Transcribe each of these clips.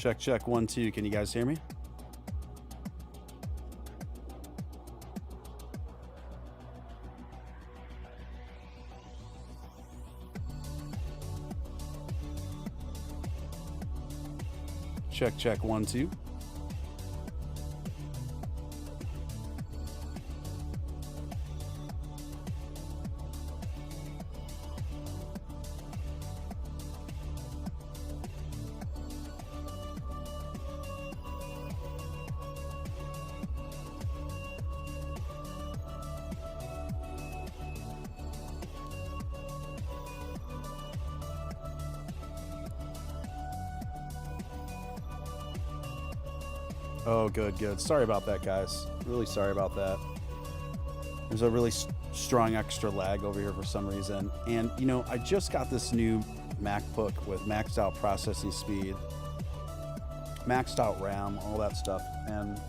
Check, check, 1, 2. Can you guys hear me? Check, check, 1, 2. Oh, good, good. Sorry about that, guys. Really sorry about that. There's a really strong extra lag over here for some reason. And, you know, I just got this new MacBook with maxed out processing speed, maxed out RAM, all that stuff. And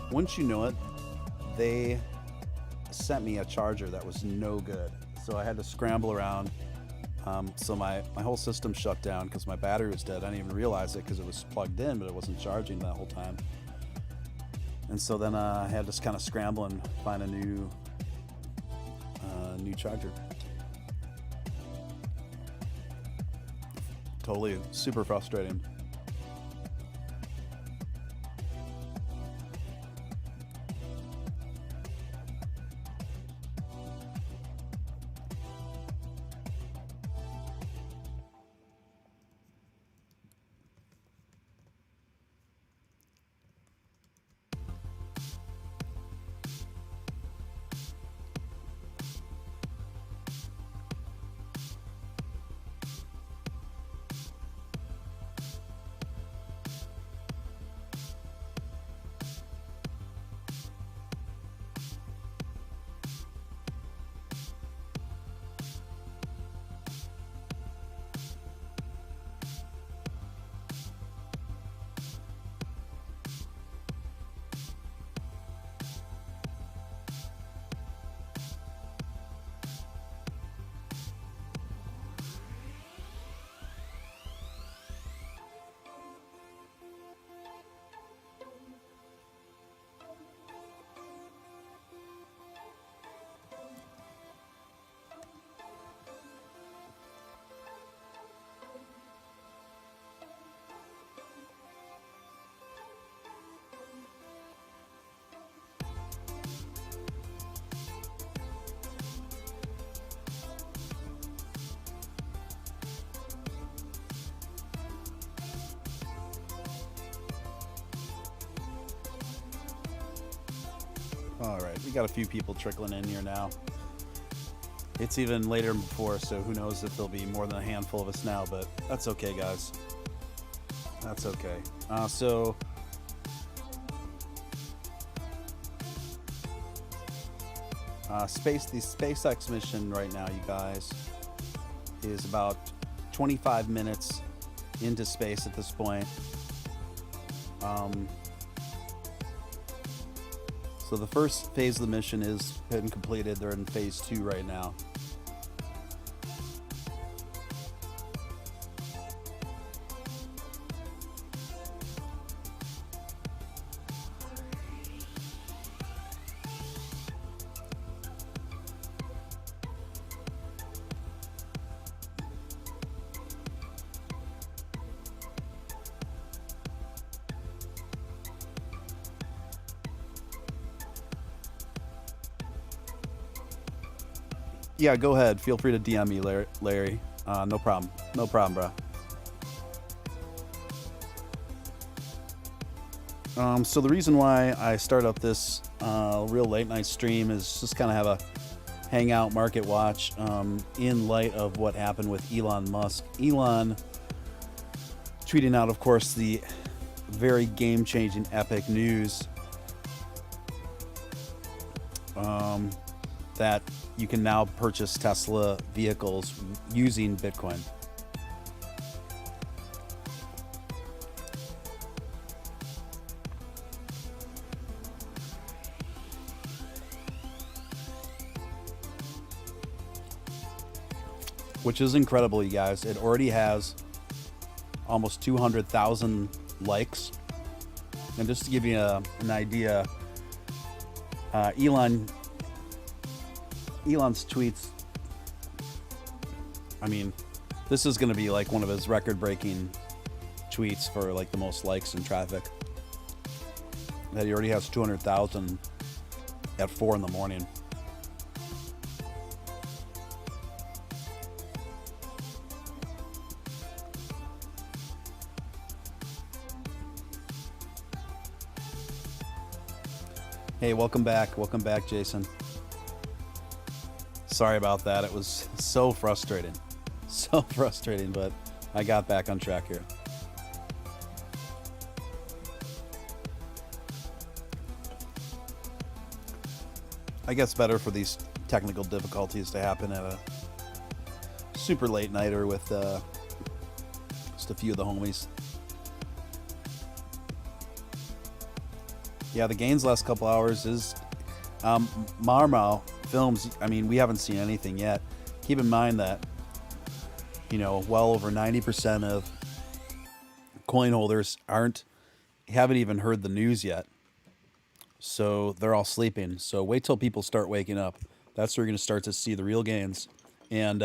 once you know it, they sent me a charger that was no good. So I had to scramble around. So my whole system shut down because my battery was dead. I didn't even realize it because it was plugged in, but it wasn't charging that whole time. And so then I had to kind of scramble and find a new charger. Totally super frustrating. All right, we got a few people trickling in here now. It's even later than before, so who knows if there'll be more than a handful of us now, but that's okay, guys. That's okay. The SpaceX mission right now, you guys, is about 25 minutes into space at this point. So the first phase of the mission is been completed. They're in phase 2 right now. Yeah, go ahead. Feel free to DM me, Larry. No problem. No problem, bro. So the reason why I start up this real late night stream is just kind of have a hangout, market watch, in light of what happened with Elon Musk. Elon tweeting out, of course, the very game-changing epic news that you can now purchase Tesla vehicles using Bitcoin. Which is incredible, you guys. It already has almost 200,000 likes. And just to give you an idea, Elon's tweets, I mean, this is going to be like one of his record-breaking tweets for like the most likes and traffic. That he already has 200,000 at 4 in the morning. Hey, welcome back, Jason. Sorry about that. It was so frustrating, but I got back on track here. I guess better for these technical difficulties to happen at a super late nighter with just a few of the homies. Yeah, the gains last couple hours is Marmao Films. I mean, we haven't seen anything yet. Keep in mind that, you know, well over 90% of coin holders haven't even heard the news yet. So they're all sleeping. So wait till people start waking up. That's where you're going to start to see the real gains. And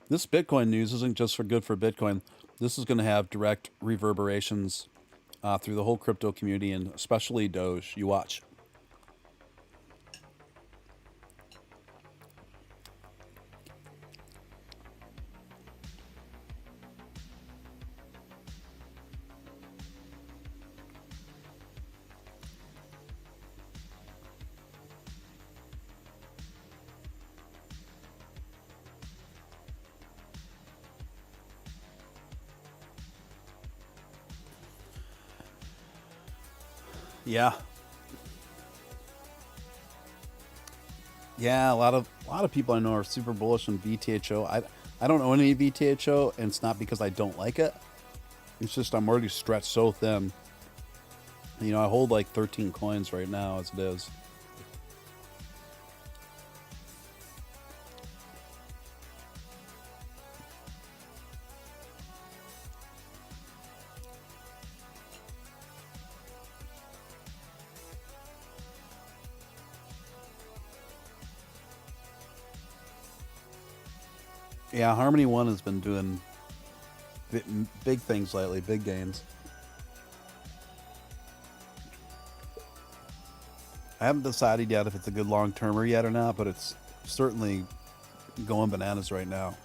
this Bitcoin news isn't just good for Bitcoin. This is going to have direct reverberations through the whole crypto community, and especially Doge. You watch. Yeah. Yeah, a lot of people I know are super bullish on VTHO. I don't own any VTHO, and it's not because I don't like it. It's just I'm already stretched so thin. You know, I hold like 13 coins right now as it is. Yeah, Harmony One has been doing big things lately, big gains. I haven't decided yet if it's a good long-termer yet or not, but it's certainly going bananas right now.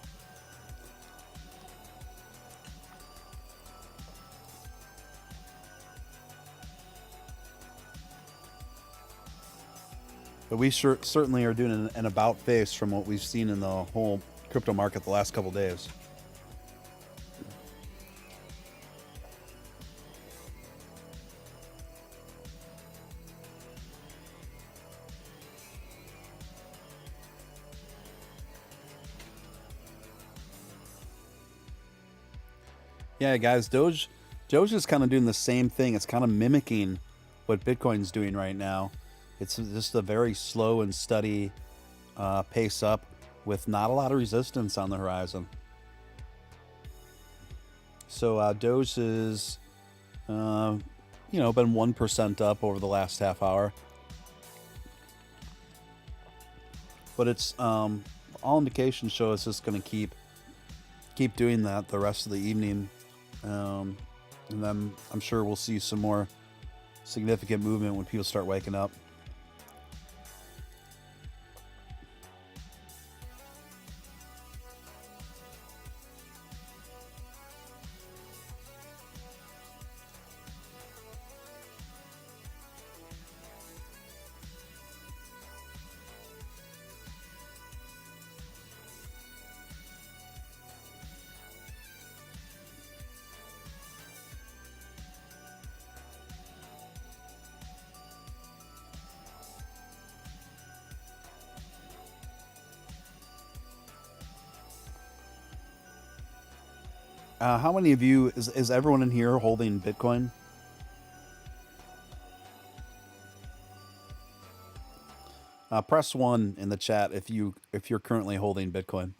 But we certainly are doing an about face from what we've seen in the whole crypto market the last couple days. Yeah, guys, Doge is kind of doing the same thing. It's kind of mimicking what Bitcoin's doing right now. It's just a very slow and steady pace up with not a lot of resistance on the horizon. So Doge is, you know, been 1% up over the last half hour. But it's all indications show it's just going to keep doing that the rest of the evening. And then I'm sure we'll see some more significant movement when people start waking up. How many of you is everyone in here holding Bitcoin? Press 1 in the chat if you're currently holding Bitcoin.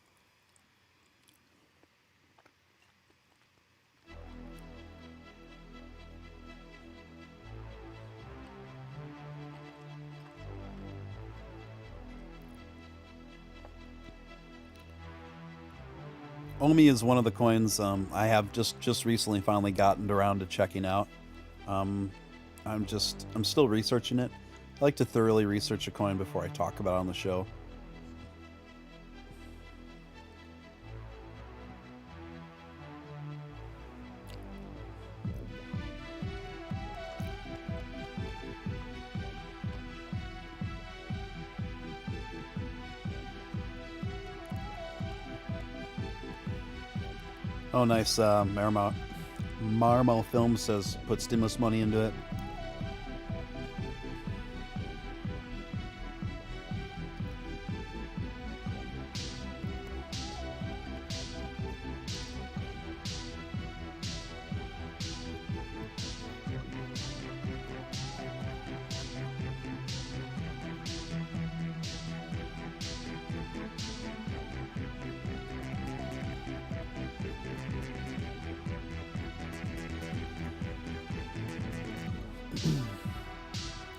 Omi is one of the coins I have just recently finally gotten around to checking out. Um, I'm still researching it. I like to thoroughly research a coin before I talk about it on the show. Oh, nice. Marmo Film says put stimulus money into it.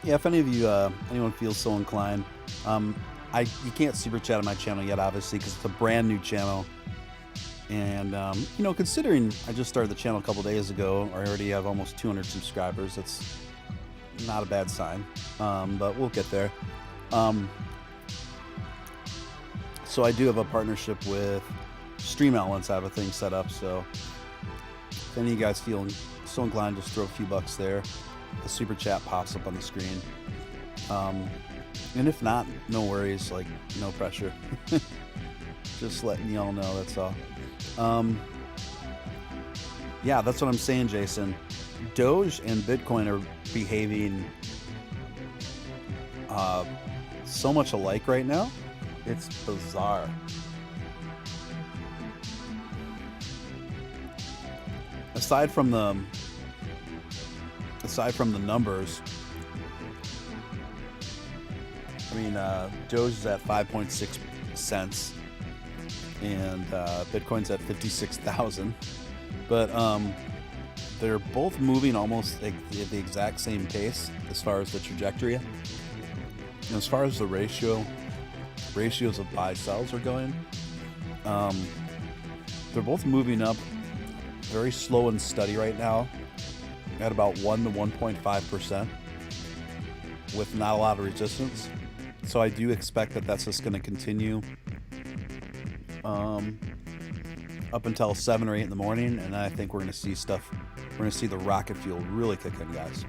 Yeah, if any of you, anyone feels so inclined, you can't super chat on my channel yet, obviously, because it's a brand new channel. And considering I just started the channel a couple days ago, I already have almost 200 subscribers. That's not a bad sign, but we'll get there. So I do have a partnership with Elon'S. I have a thing set up, so if any of you guys feel so inclined, just throw a few bucks there. The super chat pops up on the screen, and if not, no worries, like no pressure. Just letting y'all know, that's all. Yeah, that's what I'm saying, Jason. Doge and Bitcoin are behaving so much alike right now. It's bizarre. Aside from the numbers, I mean, Doge is at 5.6 cents and Bitcoin's at 56,000, but they're both moving almost at the exact same pace as far as the trajectory. And as far as the ratios of buy sells are going, they're both moving up very slow and steady right now, at about 1 to 1.5%, with not a lot of resistance. So I do expect that that's just going to continue up until 7 or 8 in the morning, and I think we're going to see stuff. We're going to see the rocket fuel really kick in, guys.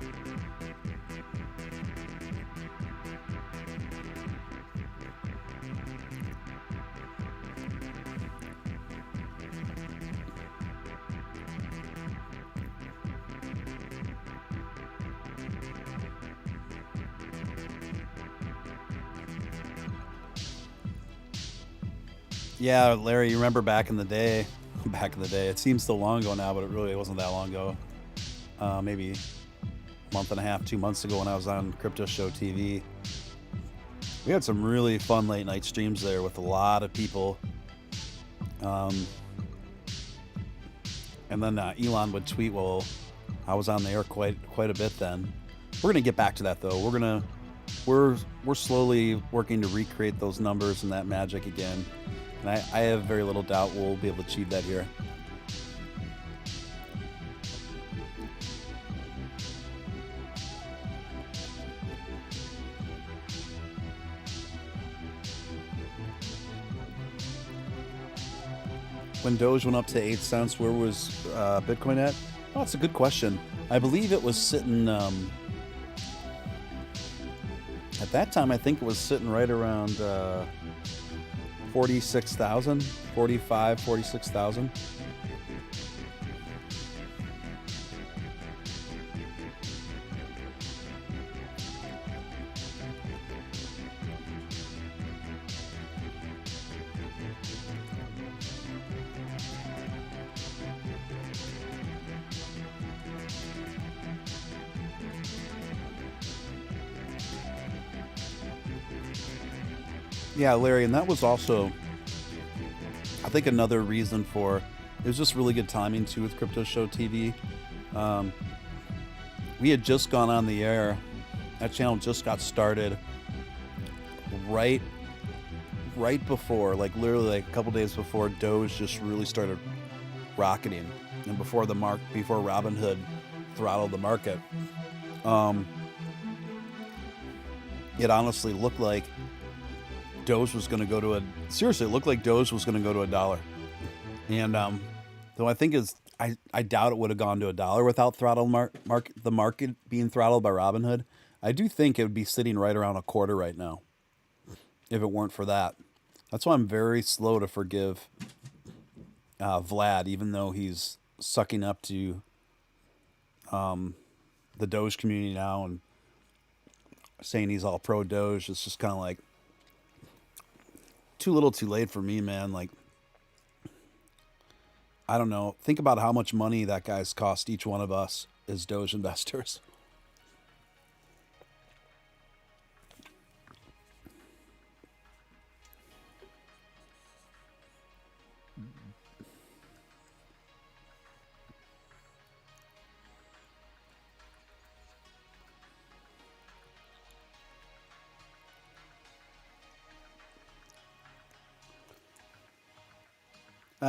Yeah, Larry, you remember back in the day, it seems so long ago now, but it really wasn't that long ago. Maybe a month and a half, 2 months ago when I was on Crypto Show TV. We had some really fun late night streams there with a lot of people. And then Elon would tweet, well, I was on the air quite a bit then. We're going to get back to that though. We're slowly working to recreate those numbers and that magic again. And I have very little doubt we'll be able to achieve that here. When Doge went up to 8 cents, where was Bitcoin at? Oh, that's a good question. I believe it was sitting, at that time, I think it was sitting right around 46,000, 45, 46,000. Yeah, Larry, and that was also, I think, another reason for, it was just really good timing too with Crypto Show TV. We had just gone on the air. That channel just got started right right before, like literally like a couple days before Doge just really started rocketing, and before Robinhood throttled the market. It honestly looked like Doge was going to go to a seriously. It looked like Doge was going to go to $1, and though I think I doubt it would have gone to $1 without the market being throttled by Robinhood. I do think it would be sitting right around a quarter right now, if it weren't for that. That's why I'm very slow to forgive Vlad, even though he's sucking up to the Doge community now and saying he's all pro Doge. It's just kind of like too little too late for me, man. Like, I don't know. Think about how much money that guy's cost each one of us as Doge investors.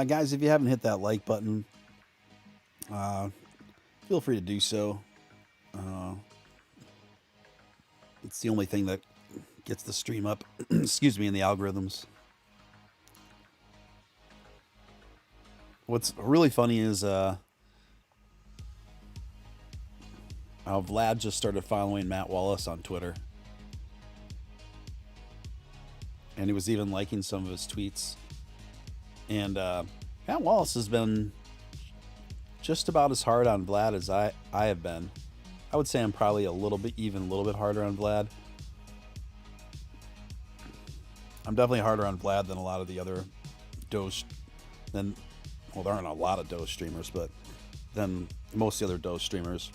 Guys, if you haven't hit that like button, feel free to do so. It's the only thing that gets the stream up, excuse me, in the algorithms. What's really funny is Vlad just started following Matt Wallace on Twitter. And he was even liking some of his tweets. And Matt Wallace has been just about as hard on Vlad as I have been. I would say I'm probably a little bit harder on Vlad. I'm definitely harder on Vlad than a lot of the other Doge. Well, there aren't a lot of Doge streamers, but than most of the other Doge streamers.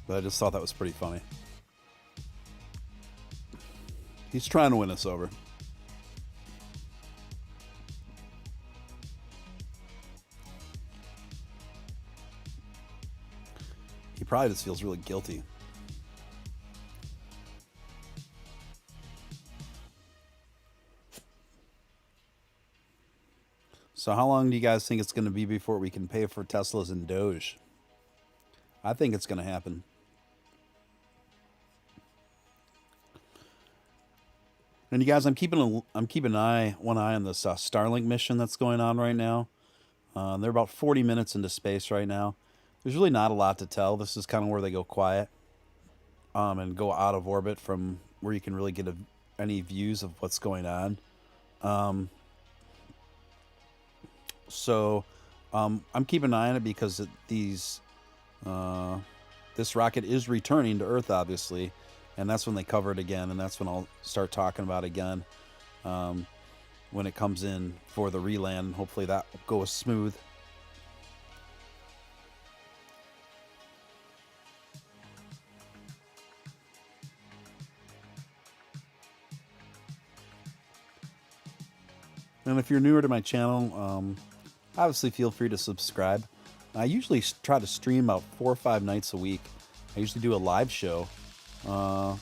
But I just thought that was pretty funny. He's trying to win us over. He probably just feels really guilty. So how long do you guys think it's going to be before we can pay for Teslas and Doge? I think it's going to happen. And you guys, I'm keeping one eye on this Starlink mission that's going on right now. They're about 40 minutes into space right now. There's really not a lot to tell. This is kind of where they go quiet and go out of orbit from where you can really get any views of what's going on. So I'm keeping an eye on it because this rocket is returning to Earth, obviously, and that's when they cover it again, and that's when I'll start talking about it again when it comes in for the reland. Hopefully that goes smooth. And if you're newer to my channel, obviously feel free to subscribe. I usually try to stream about 4 or 5 nights a week. I usually do a live show,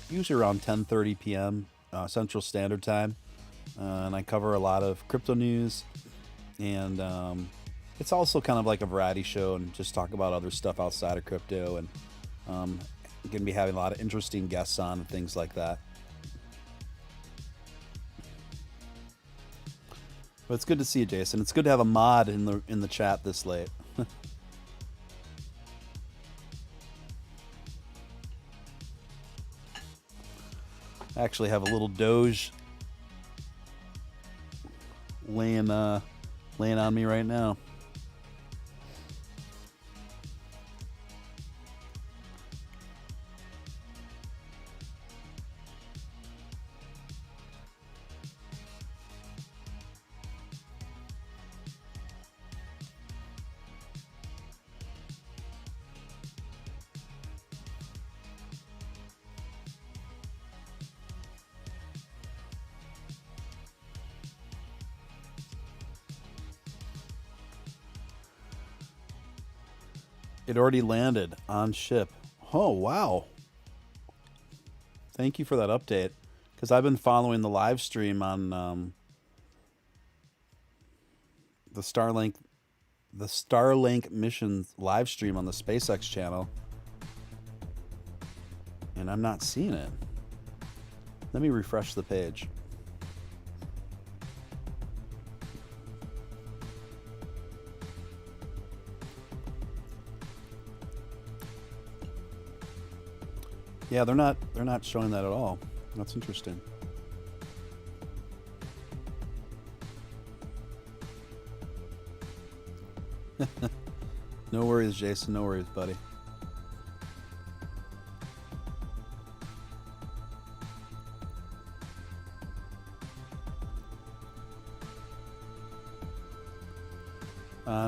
usually around 10:30 p.m. Central Standard Time, and I cover a lot of crypto news, and it's also kind of like a variety show and just talk about other stuff outside of crypto, and I'm going to be having a lot of interesting guests on and things like that. But it's good to see you, Jason. It's good to have a mod in the chat this late. I actually have a little Doge laying on me right now. It already landed on ship. Oh, wow. Thank you for that update. because I've been following the live stream on the Starlink mission live stream on the SpaceX channel, and I'm not seeing it. Let me refresh the page. Yeah, they're not showing that at all. That's interesting. No worries, Jason. No worries, buddy.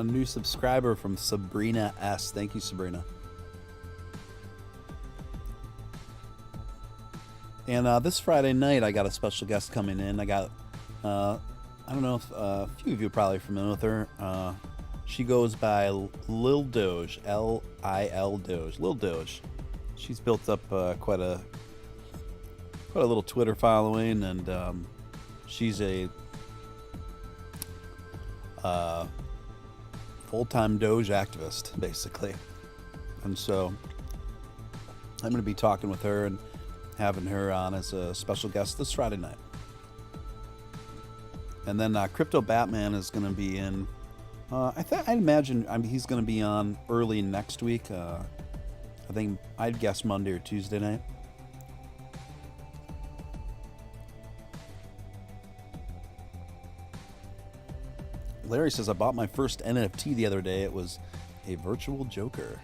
New subscriber from Sabrina S. Thank you, Sabrina. And this Friday night, I got a special guest coming in. I got, I don't know if a few of you are probably familiar with her. She goes by Lil Doge, L-I-L Doge, Lil Doge. She's built up quite a little Twitter following, and she's a full-time Doge activist, basically. And so I'm going to be talking with her and having her on as a special guest this Friday night. And then Crypto Batman is going to be in, I imagine he's going to be on early next week. I think I'd guess Monday or Tuesday night. Larry says, I bought my first NFT the other day. It was a virtual Joker.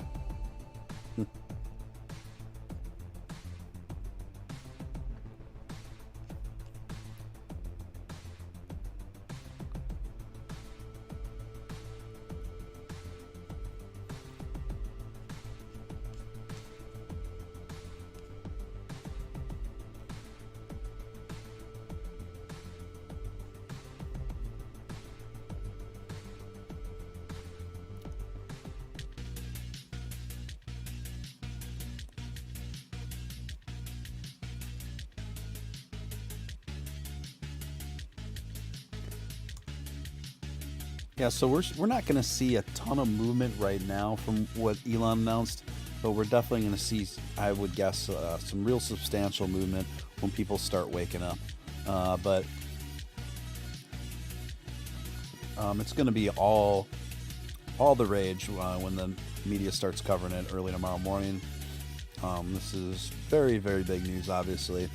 Yeah, so we're not going to see a ton of movement right now from what Elon announced, but we're definitely going to see, I would guess, some real substantial movement when people start waking up. But it's going to be all the rage when the media starts covering it early tomorrow morning. This is very, very big news, obviously.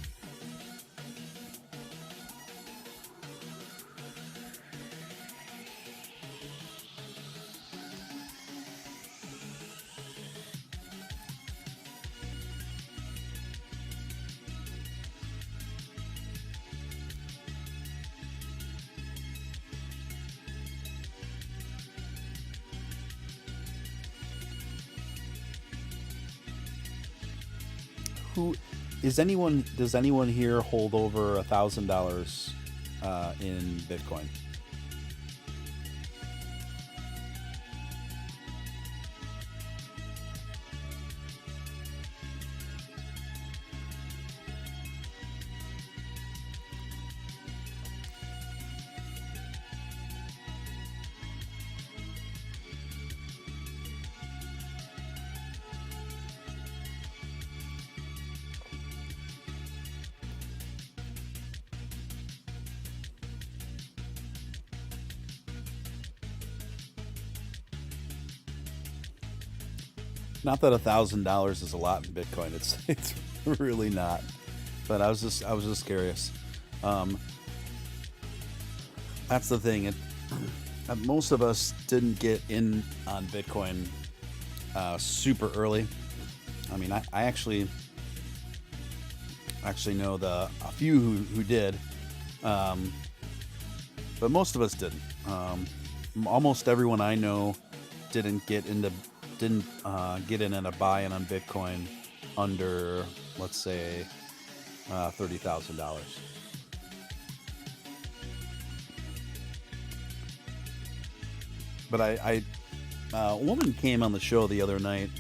Does anyone here hold over $1,000 in Bitcoin? Not that $1,000 is a lot in Bitcoin. It's really not. But I was just curious. That's the thing. Most of us didn't get in on Bitcoin super early. I mean, I actually know a few who did, but most of us didn't. Almost everyone I know didn't get in and a buy-in on Bitcoin under, let's say, $30,000. But a woman came on the show the other night,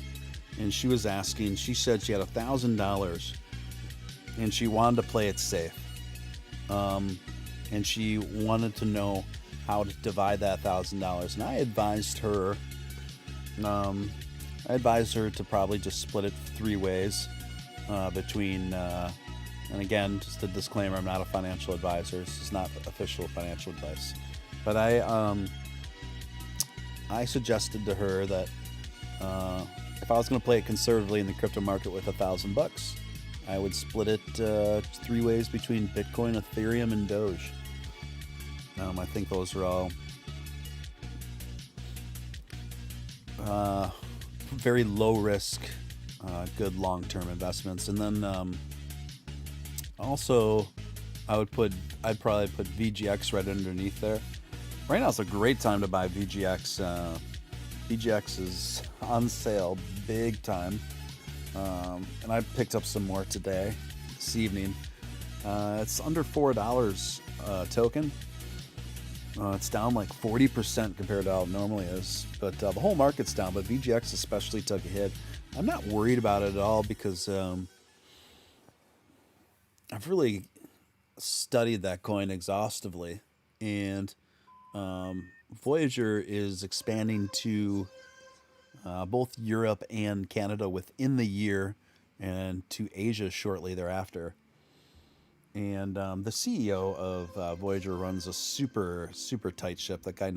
and she was asking. She said she had $1,000, and she wanted to play it safe. and she wanted to know how to divide that $1,000, and I advised her. I advised her to probably just split it 3 ways between. And again, just a disclaimer: I'm not a financial advisor. This is not official financial advice, but I suggested to her that if I was going to play it conservatively in the crypto market with $1,000, I would split it 3 ways between Bitcoin, Ethereum, and Doge. I think those are all very low risk, good long-term investments. And then also, I'd probably put VGX right underneath there. Right now, it's a great time to buy VGX. VGX is on sale big time, and I picked up some more today, this evening. It's under $4 token. It's down like 40% compared to how it normally is, but the whole market's down. But VGX especially took a hit. I'm not worried about it at all because I've really studied that coin exhaustively, and Voyager is expanding to both Europe and Canada within the year, and to Asia shortly thereafter. And the CEO of Voyager runs a super tight ship. That guy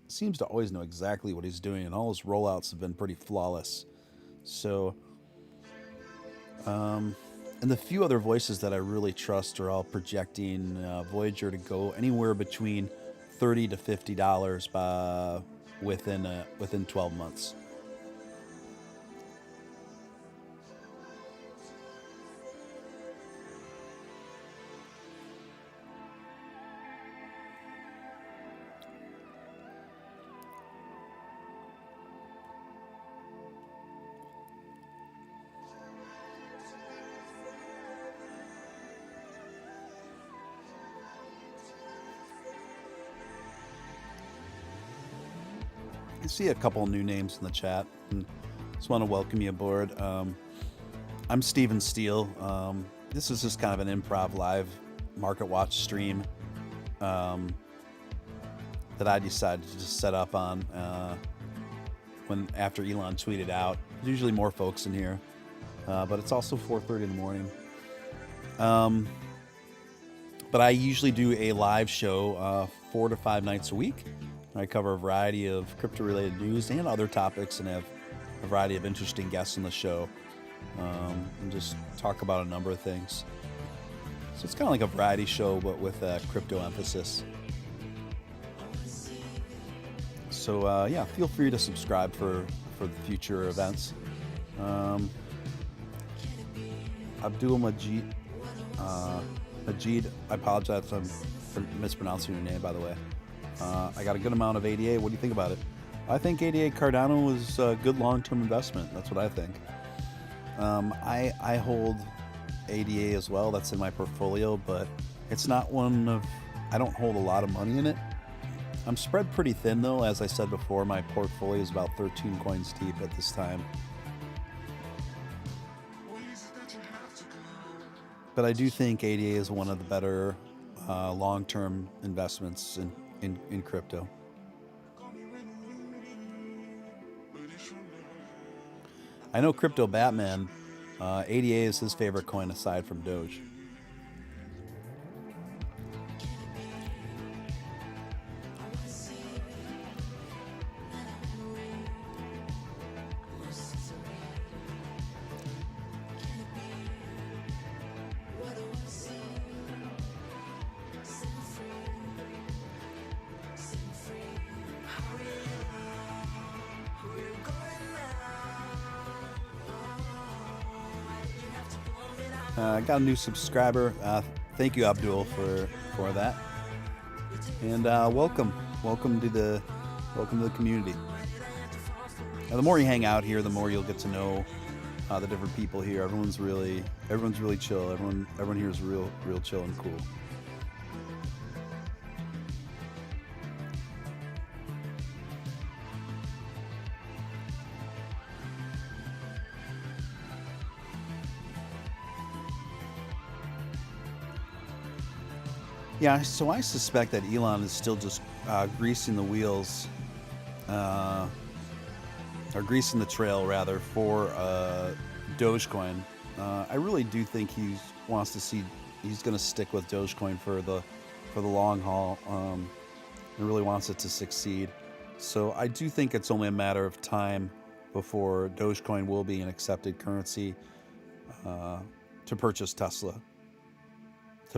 seems to always know exactly what he's doing, and all his rollouts have been pretty flawless. So, and the few other voices that I really trust are all projecting Voyager to go anywhere between $30 to $50 within 12 months. I see a couple new names in the chat, and just want to welcome you aboard. I'm Steven Steele. This is just kind of an improv live market watch stream that I decided to just set up on after Elon tweeted out. There's usually more folks in here, but it's also 4:30 in the morning. But I usually do a live show 4 to 5 nights a week. I cover a variety of crypto-related news and other topics, and have a variety of interesting guests on the show, and just talk about a number of things. So it's kind of like a variety show, but with a crypto emphasis. So yeah, feel free to subscribe for the future events. Abdul Majid, I apologize for mispronouncing your name, by the way. I got a good amount of ADA. What do you think about it? I think ADA Cardano is a good long-term investment. That's what I think. I hold ADA as well. That's in my portfolio, but it's not I don't hold a lot of money in it. I'm spread pretty thin though. As I said before, my portfolio is about 13 coins deep at this time. But I do think ADA is one of the better long-term investments in crypto. I know Crypto Batman, ADA is his favorite coin aside from Doge. I got a new subscriber. Thank you, Abdul, for that. And welcome to the community. Now, the more you hang out here, the more you'll get to know the different people here. Everyone's really chill. Everyone here is real chill and cool. Yeah, so I suspect that Elon is still just greasing the wheels, uh, or greasing the trail rather for Dogecoin. I really do think he wants to see he's going to stick with Dogecoin for the long haul. And really wants it to succeed. So I do think it's only a matter of time before Dogecoin will be an accepted currency uh, to purchase to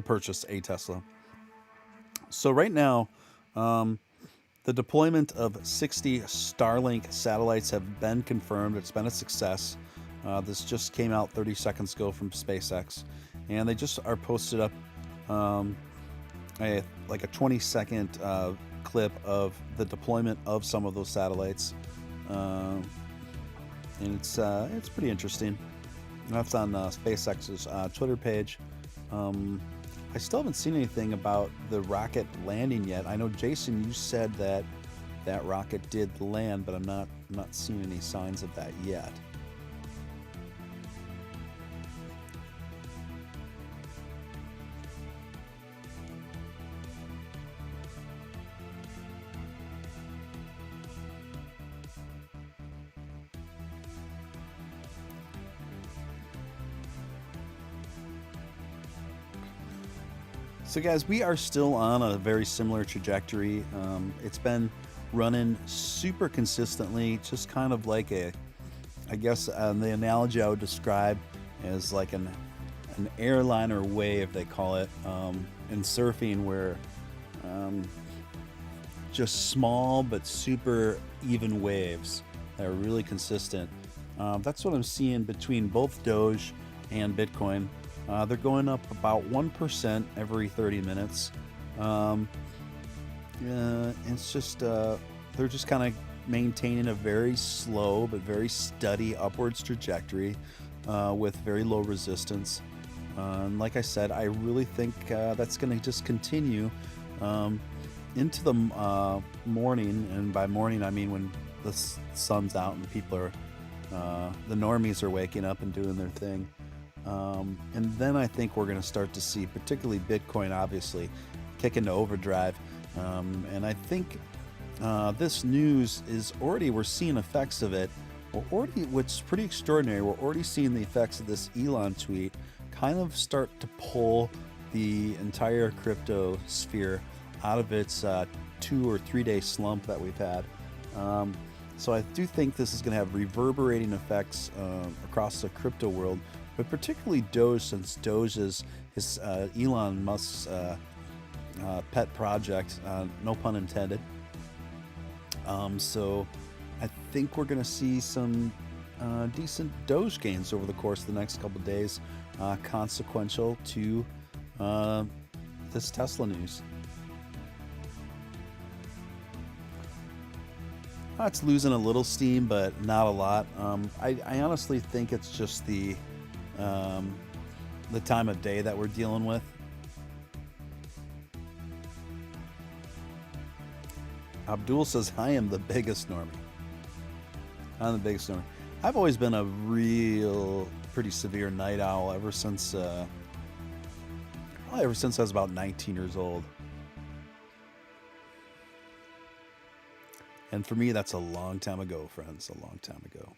purchase a Tesla. So right now, um, the deployment of 60 Starlink satellites have been confirmed. It's been a success. This just came out 30 seconds ago from SpaceX, and they just are posted up um, like a 20-second clip of the deployment of some of those satellites, and it's pretty interesting. That's on SpaceX's Twitter page. I still haven't seen anything about the rocket landing yet. I know, Jason, you said that that rocket did land, but I'm not seeing any signs of that yet. So, guys, we are still on a very similar trajectory. It's been running super consistently, just kind of like I guess the analogy I would describe as like an airliner wave, they call it, in surfing, where just small but super even waves that are really consistent. That's what I'm seeing between both Doge and Bitcoin. They're going up about 1% every 30 minutes. It's just they're just kind of maintaining a very slow but very steady upwards trajectory with very low resistance. And like I said, I really think that's going to just continue into the morning. And by morning, I mean when the sun's out and people are, the normies are waking up and doing their thing. And then I think we're going to start to see, particularly Bitcoin, obviously, kick into overdrive. And I think this news is already, we're seeing effects of it. We're already, what's pretty extraordinary, we're already seeing the effects of this Elon tweet kind of start to pull the entire crypto sphere out of its 2 or 3 day slump that we've had. So I do think this is going to have reverberating effects across the crypto world, but particularly Doge, since Doge is his Elon Musk's pet project, no pun intended. So I think we're going to see some decent Doge gains over the course of the next couple of days, consequential to this Tesla news. It's losing a little steam, but not a lot. I honestly think it's just the time of day that we're dealing with. Abdul says, I am the biggest normie. I'm the biggest normie. I've always been a pretty severe night owl ever since I was about 19 years old. And for me, that's a long time ago, friends, a long time ago.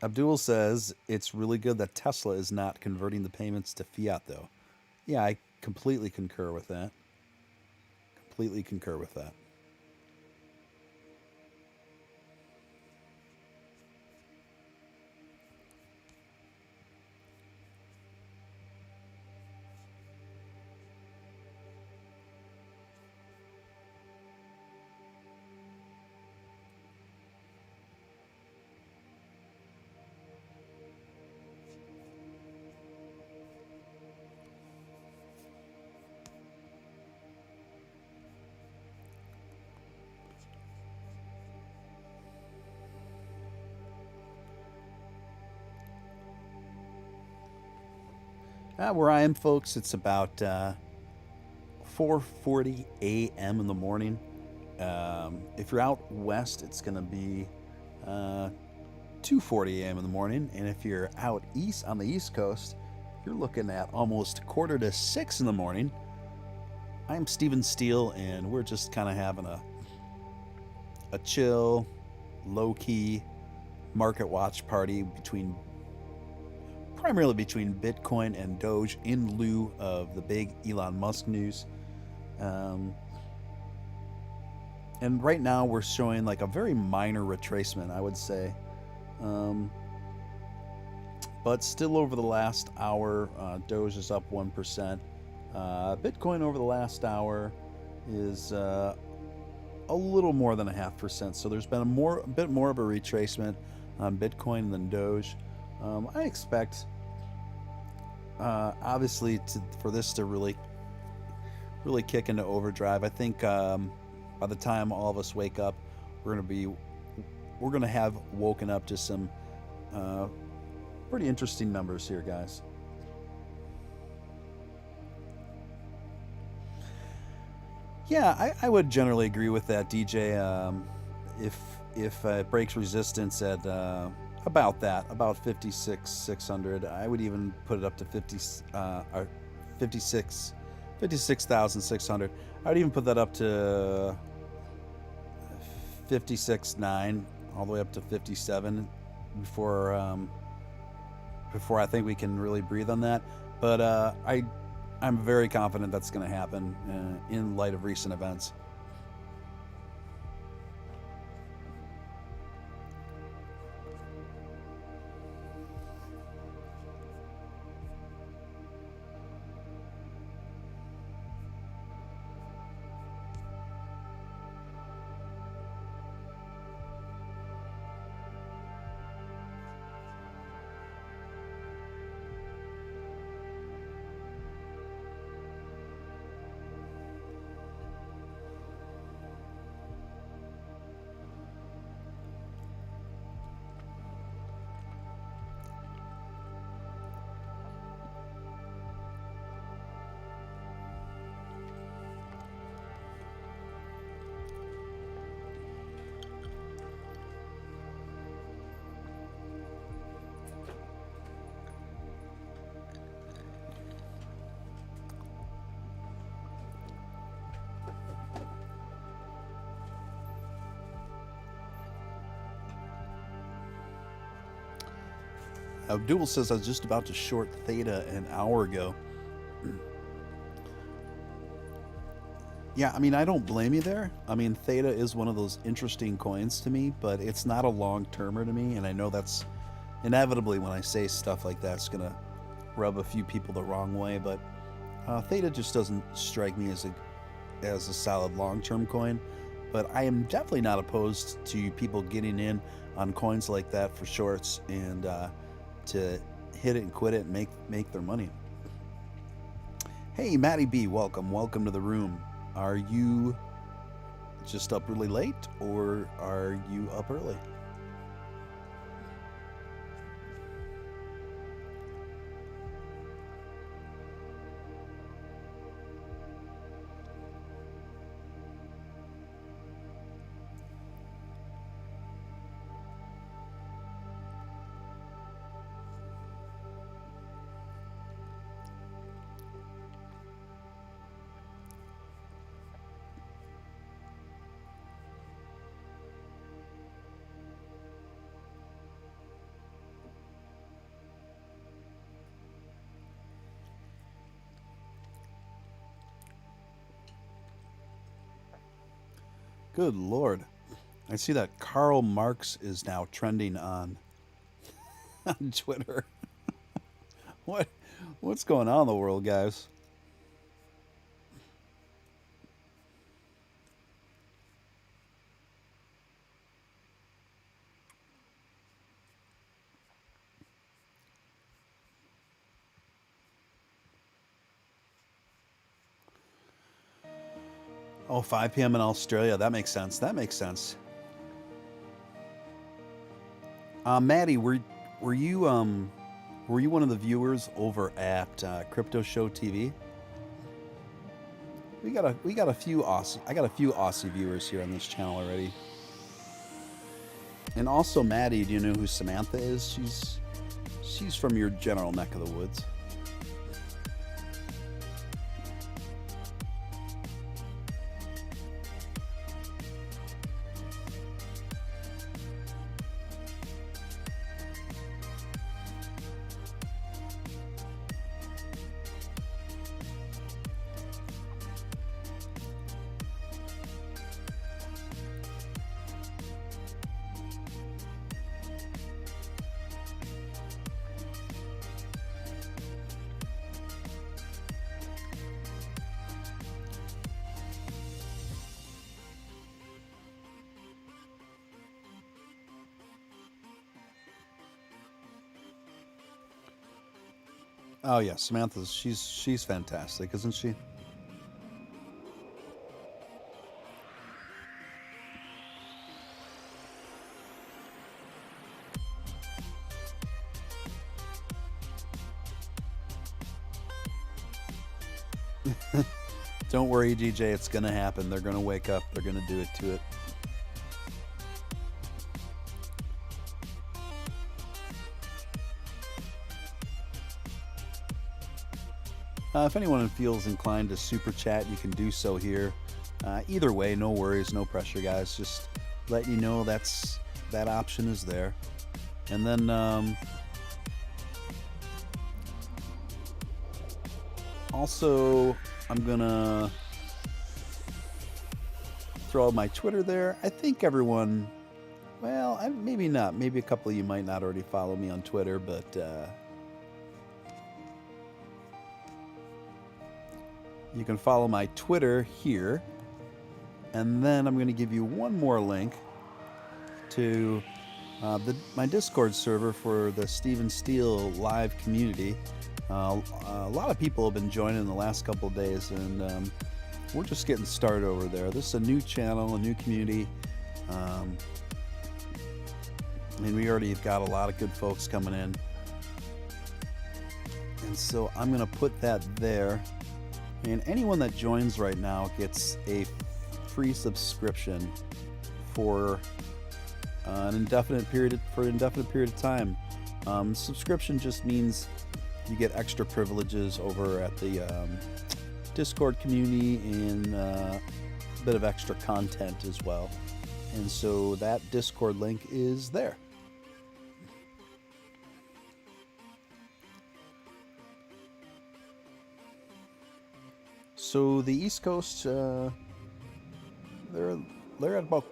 Abdul says, it's really good that Tesla is not converting the payments to fiat, though. Yeah, I completely concur with that. Completely concur with that. Where I am, folks, it's about 4:40 a.m. in the morning. If you're out west, it's going to be 2:40 a.m. in the morning, and if you're out east on the East Coast, you're looking at almost 5:45 in the morning. I'm Steven Steele, and we're just kind of having a chill, low-key market watch party primarily between Bitcoin and Doge in lieu of the big Elon Musk news. And right now we're showing like a very minor retracement, I would say. But still over the last hour, Doge is up 1%. Bitcoin over the last hour is a little more than 0.5%. So there's been a bit more of a retracement on Bitcoin than Doge. I expect, obviously, for this to really kick into overdrive. I think by the time all of us wake up, we're gonna have woken up to some pretty interesting numbers here, guys. Yeah, I would generally agree with that, DJ. If it breaks resistance at about 56,600, I would even put it up to 56,600. I would even put that up to 56.9, all the way up to 57 before I think we can really breathe on that. But I'm very confident that's going to happen in light of recent events. Abdul says I was just about to short Theta an hour ago. Yeah, I mean, I don't blame you there. I mean, Theta is one of those interesting coins to me, but it's not a long-termer to me, and I know that's inevitably when I say stuff like that, it's going to rub a few people the wrong way, but Theta just doesn't strike me as a solid long-term coin. But I am definitely not opposed to people getting in on coins like that for shorts and to hit it and quit it and make their money. Hey, Matty B, welcome to the room. Are you just up really late, or are you up early? Good Lord. I see that Karl Marx is now trending on Twitter. What's going on in the world, guys? Oh, 5 p.m. in Australia. That makes sense. Maddie, were you one of the viewers over at Crypto Show TV? We got a few Aussie. I got a few Aussie viewers here on this channel already. And also, Maddie, do you know who Samantha is? She's from your general neck of the woods. Oh yeah, Samantha's she's fantastic, isn't she? Don't worry, DJ, it's gonna happen. They're gonna wake up. They're gonna do it to it. If anyone feels inclined to super chat, you can do so here. Either way, no worries, no pressure, guys. Just let you know that option is there. And then also, I'm gonna throw out my Twitter there. I think everyone, well, maybe not. Maybe a couple of you might not already follow me on Twitter, but you can follow my Twitter here. And then I'm going to give you one more link to my Discord server for the Steven Steele live community. A lot of people have been joining in the last couple of days, and we're just getting started over there. This is a new channel, a new community. I mean, we already got a lot of good folks coming in. And so I'm going to put that there. And anyone that joins right now gets a free subscription for an indefinite period of time. Subscription just means you get extra privileges over at the Discord community and a bit of extra content as well. And so that Discord link is there. So the East Coast, they're at about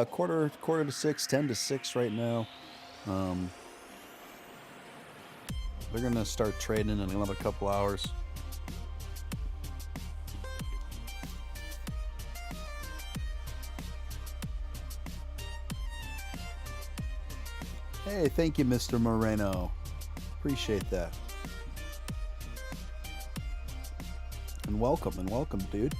quarter to 6, 10 to 6 right now. They're gonna start trading in another couple hours. Hey, thank you, Mr. Moreno. Appreciate that. And welcome, dude.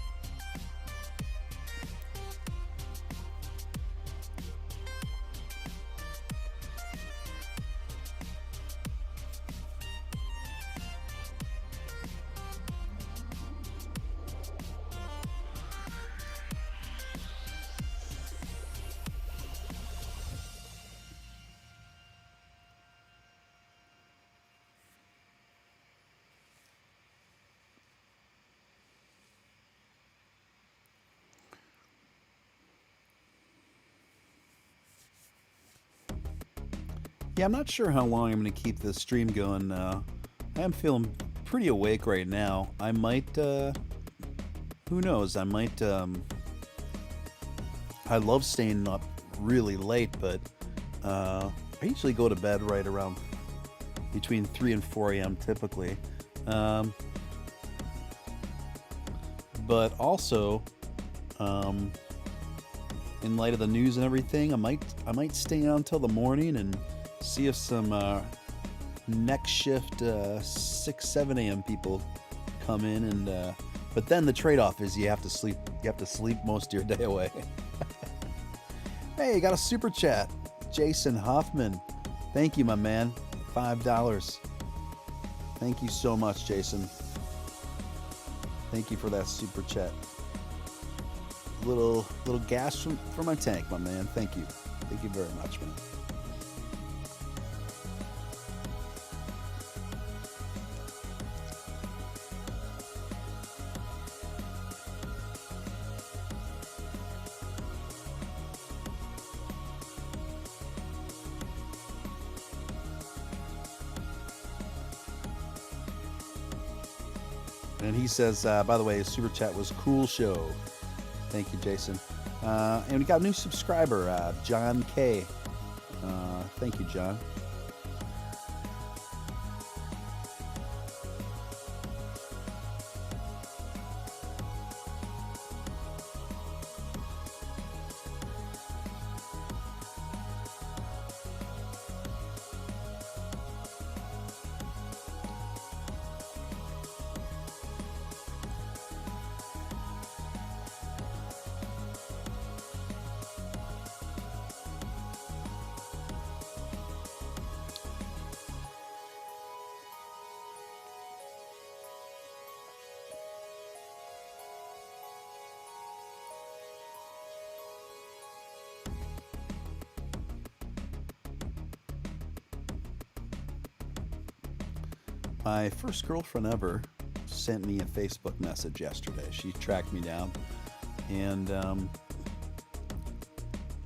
Yeah, I'm not sure how long I'm going to keep this stream going. I am feeling pretty awake right now. I might, who knows, I might, I love staying up really late, but I usually go to bed right around between 3 and 4 a.m. typically. But also, in light of the news and everything, I might stay on till the morning and see if some next shift 6, 7 a.m. people come in, and but then the trade-off is you have to sleep most of your day away. Hey, you got a super chat, Jason Hoffman. Thank you, my man. $5. Thank you so much, Jason. Thank you for that super chat. Little gas from my tank, my man. Thank you. Thank you very much, man. And he says, by the way, Super Chat was cool show. Thank you, Jason. And we got a new subscriber, John K. Thank you, John. My first girlfriend ever sent me a Facebook message yesterday. She tracked me down, and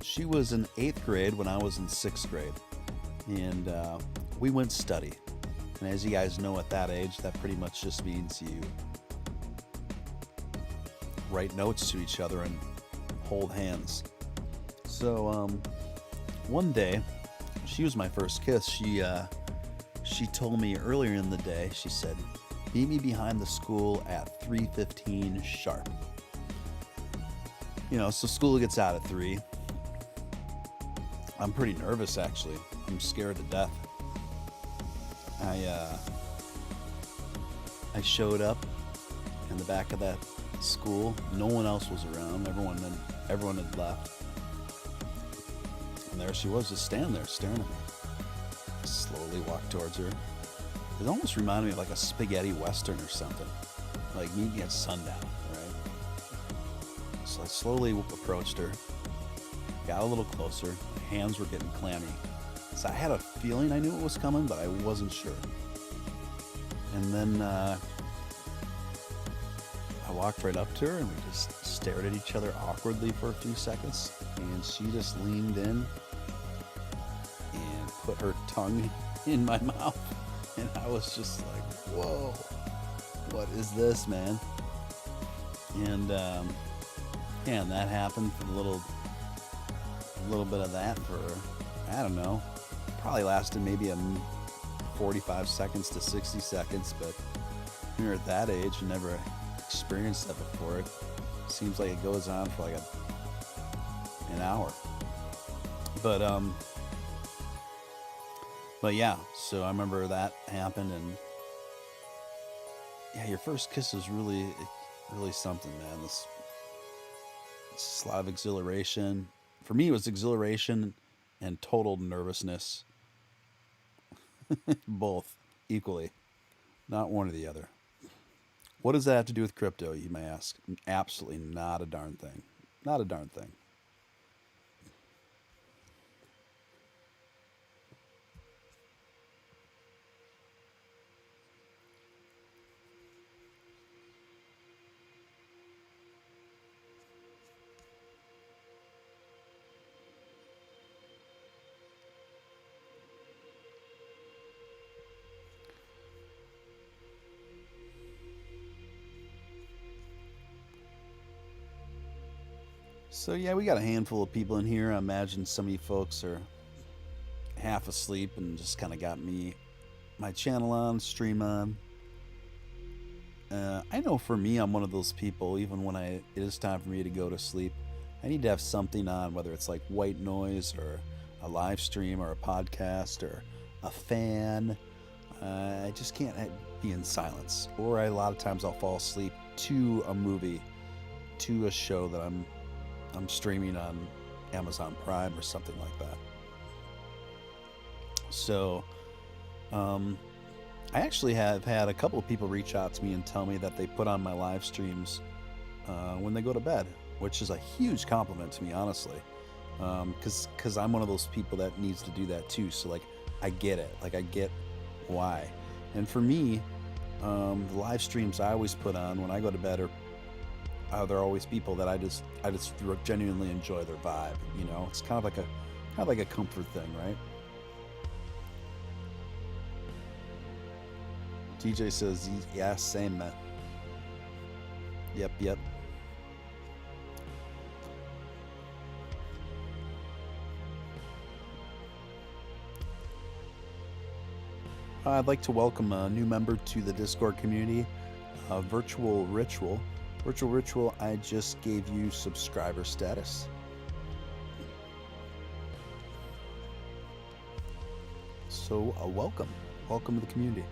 she was in 8th grade when I was in 6th grade, and we went study. And as you guys know, at that age, that pretty much just means you write notes to each other and hold hands. So one day, she was my first kiss. She told me earlier in the day, she said, meet me behind the school at 3:15 sharp. You know, so school gets out at 3. I'm pretty nervous, actually. I'm scared to death. I showed up in the back of that school. No one else was around. Everyone had left. And there she was, just standing there staring at me. Slowly walked towards her. It almost reminded me of like a spaghetti western or something, like meeting at sundown, right? So I slowly approached her, got a little closer. My hands were getting clammy, so I had a feeling I knew it was coming, but I wasn't sure. And then I walked right up to her, and we just stared at each other awkwardly for a few seconds, and she just leaned in and put her tongue in my mouth, and I was just like, whoa, what is this, man? And and that happened for a little bit of that for, I don't know, probably lasted maybe 45 seconds to 60 seconds, but when you're at that age and never experienced that before, it seems like it goes on for like an hour. But yeah, so I remember that happened, and yeah, your first kiss is really something, man. It's a lot of exhilaration. For me, it was exhilaration and total nervousness. Both equally, not one or the other. What does that have to do with crypto, you may ask? Absolutely not a darn thing. Not a darn thing. So yeah, we got a handful of people in here. I imagine some of you folks are half asleep and just kind of got my channel on, stream on. I know for me, I'm one of those people, even when it is time for me to go to sleep, I need to have something on, whether it's like white noise or a live stream or a podcast or a fan. I just can't be in silence. Or a lot of times I'll fall asleep to a movie, to a show that I'm streaming on Amazon Prime or something like that. So I actually have had a couple of people reach out to me and tell me that they put on my live streams when they go to bed, which is a huge compliment to me, honestly. Because I'm one of those people that needs to do that too. So like, I get it. Like I get why. And for me, the live streams I always put on when I go to bed are there are always people that I just genuinely enjoy their vibe. You know, it's kind of like a comfort thing, right? TJ says, yeah, same, man. Yep. I'd like to welcome a new member to the Discord community, Virtual Ritual. Virtual Ritual, I just gave you subscriber status. So, welcome. Welcome to the community.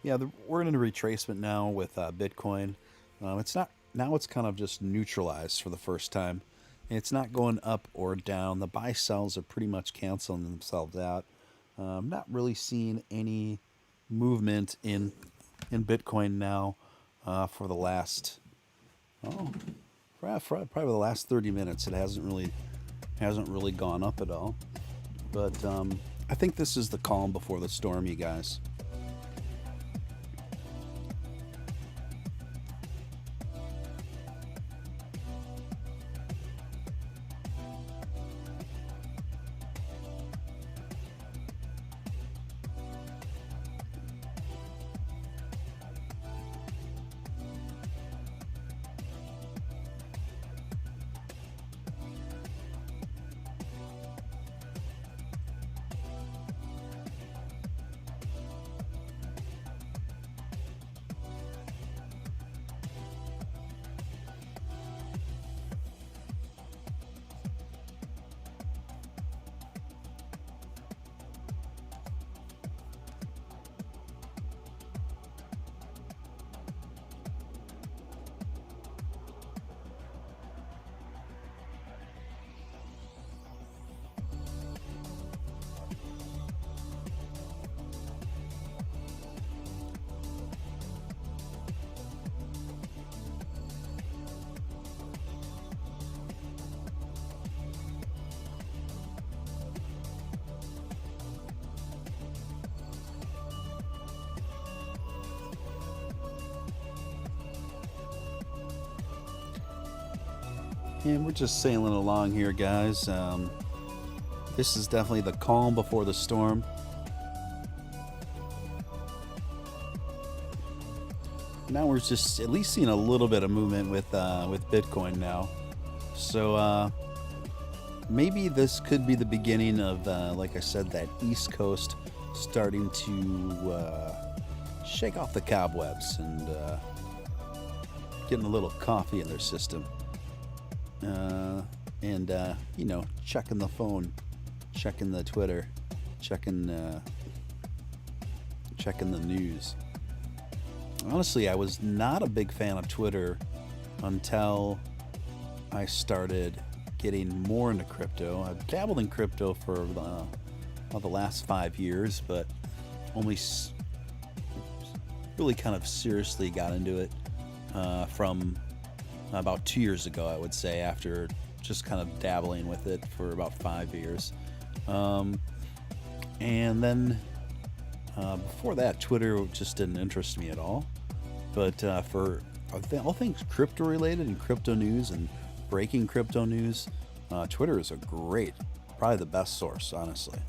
Yeah, we're in a retracement now with Bitcoin. It's not now; it's kind of just neutralized for the first time. It's not going up or down. The buy sells are pretty much canceling themselves out. Not really seeing any movement in Bitcoin now for the last probably the last 30 minutes. It hasn't really gone up at all. But I think this is the calm before the storm, you guys. And we're just sailing along here, guys. This is definitely the calm before the storm. Now we're just at least seeing a little bit of movement with Bitcoin now. So maybe this could be the beginning of, like I said, that East Coast starting to shake off the cobwebs and getting a little coffee in their system. You know, checking the phone, checking the Twitter, checking the news. Honestly, I was not a big fan of Twitter until I started getting more into crypto. I've dabbled in crypto for the last 5 years, but only really kind of seriously got into it from about 2 years ago, I would say, after just kind of dabbling with it for about 5 years. And then before that, Twitter just didn't interest me at all. But for all things crypto related and crypto news and breaking crypto news, Twitter is probably the best source, honestly.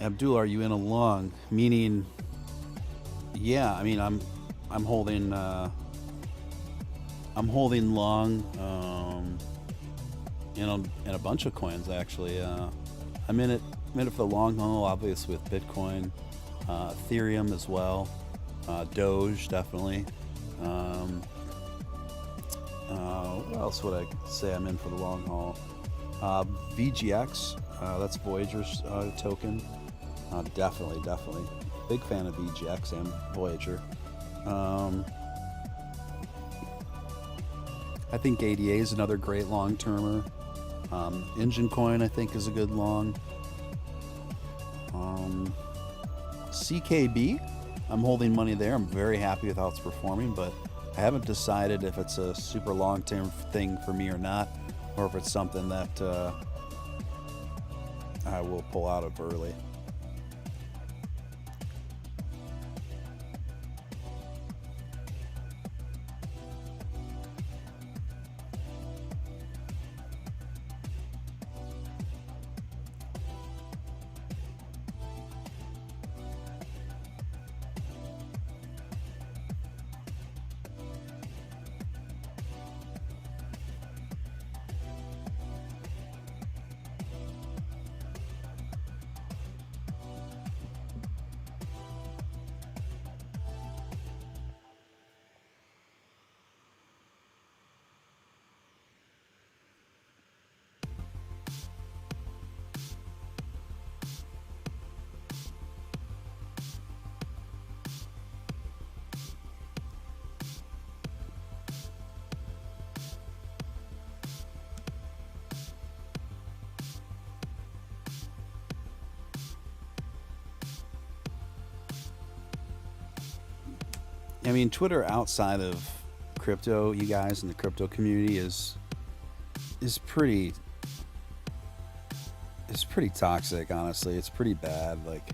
Abdul, are you in a long? Meaning, yeah, I mean, I'm holding I'm holding long in a bunch of coins actually. I'm in it for the long haul, obviously with Bitcoin, Ethereum as well, Doge definitely. What else would I say I'm in for the long haul? VGX, that's Voyager's token. Definitely. Big fan of VGX and Voyager. I think ADA is another great long-termer. Engine Coin, I think, is a good long. CKB, I'm holding money there. I'm very happy with how it's performing, but I haven't decided if it's a super long-term thing for me or not, or if it's something that I will pull out of early. I mean, Twitter outside of crypto, you guys in the crypto community is pretty toxic, honestly. It's pretty bad. Like,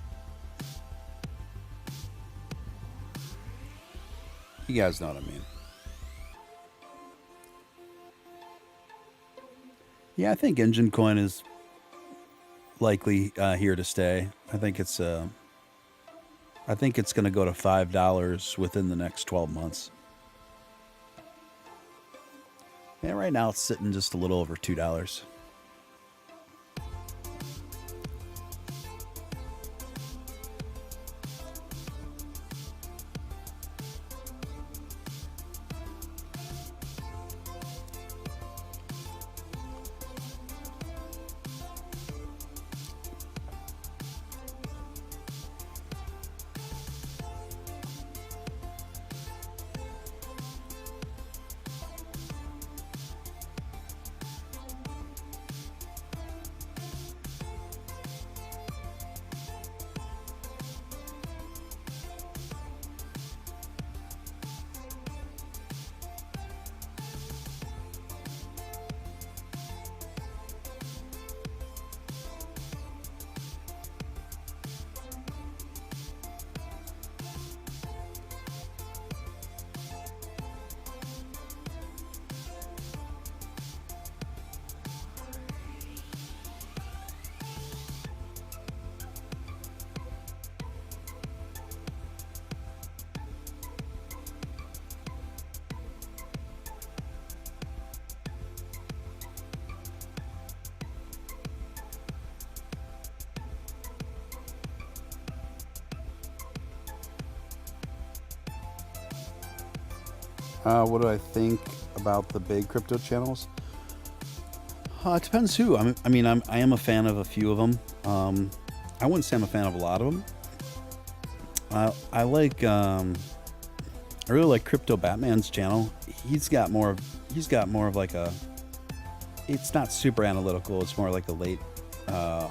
you guys know what I mean. Yeah, I think Engine Coin is likely here to stay. I think it's going to go to $5 within the next 12 months. Yeah, right now it's sitting just a little over $2. What do I think about the big crypto channels? It depends who. I am a fan of a few of them. I wouldn't say I'm a fan of a lot of them. I really like Crypto Batman's channel. He's got more of like a. It's not super analytical. It's more like a late. I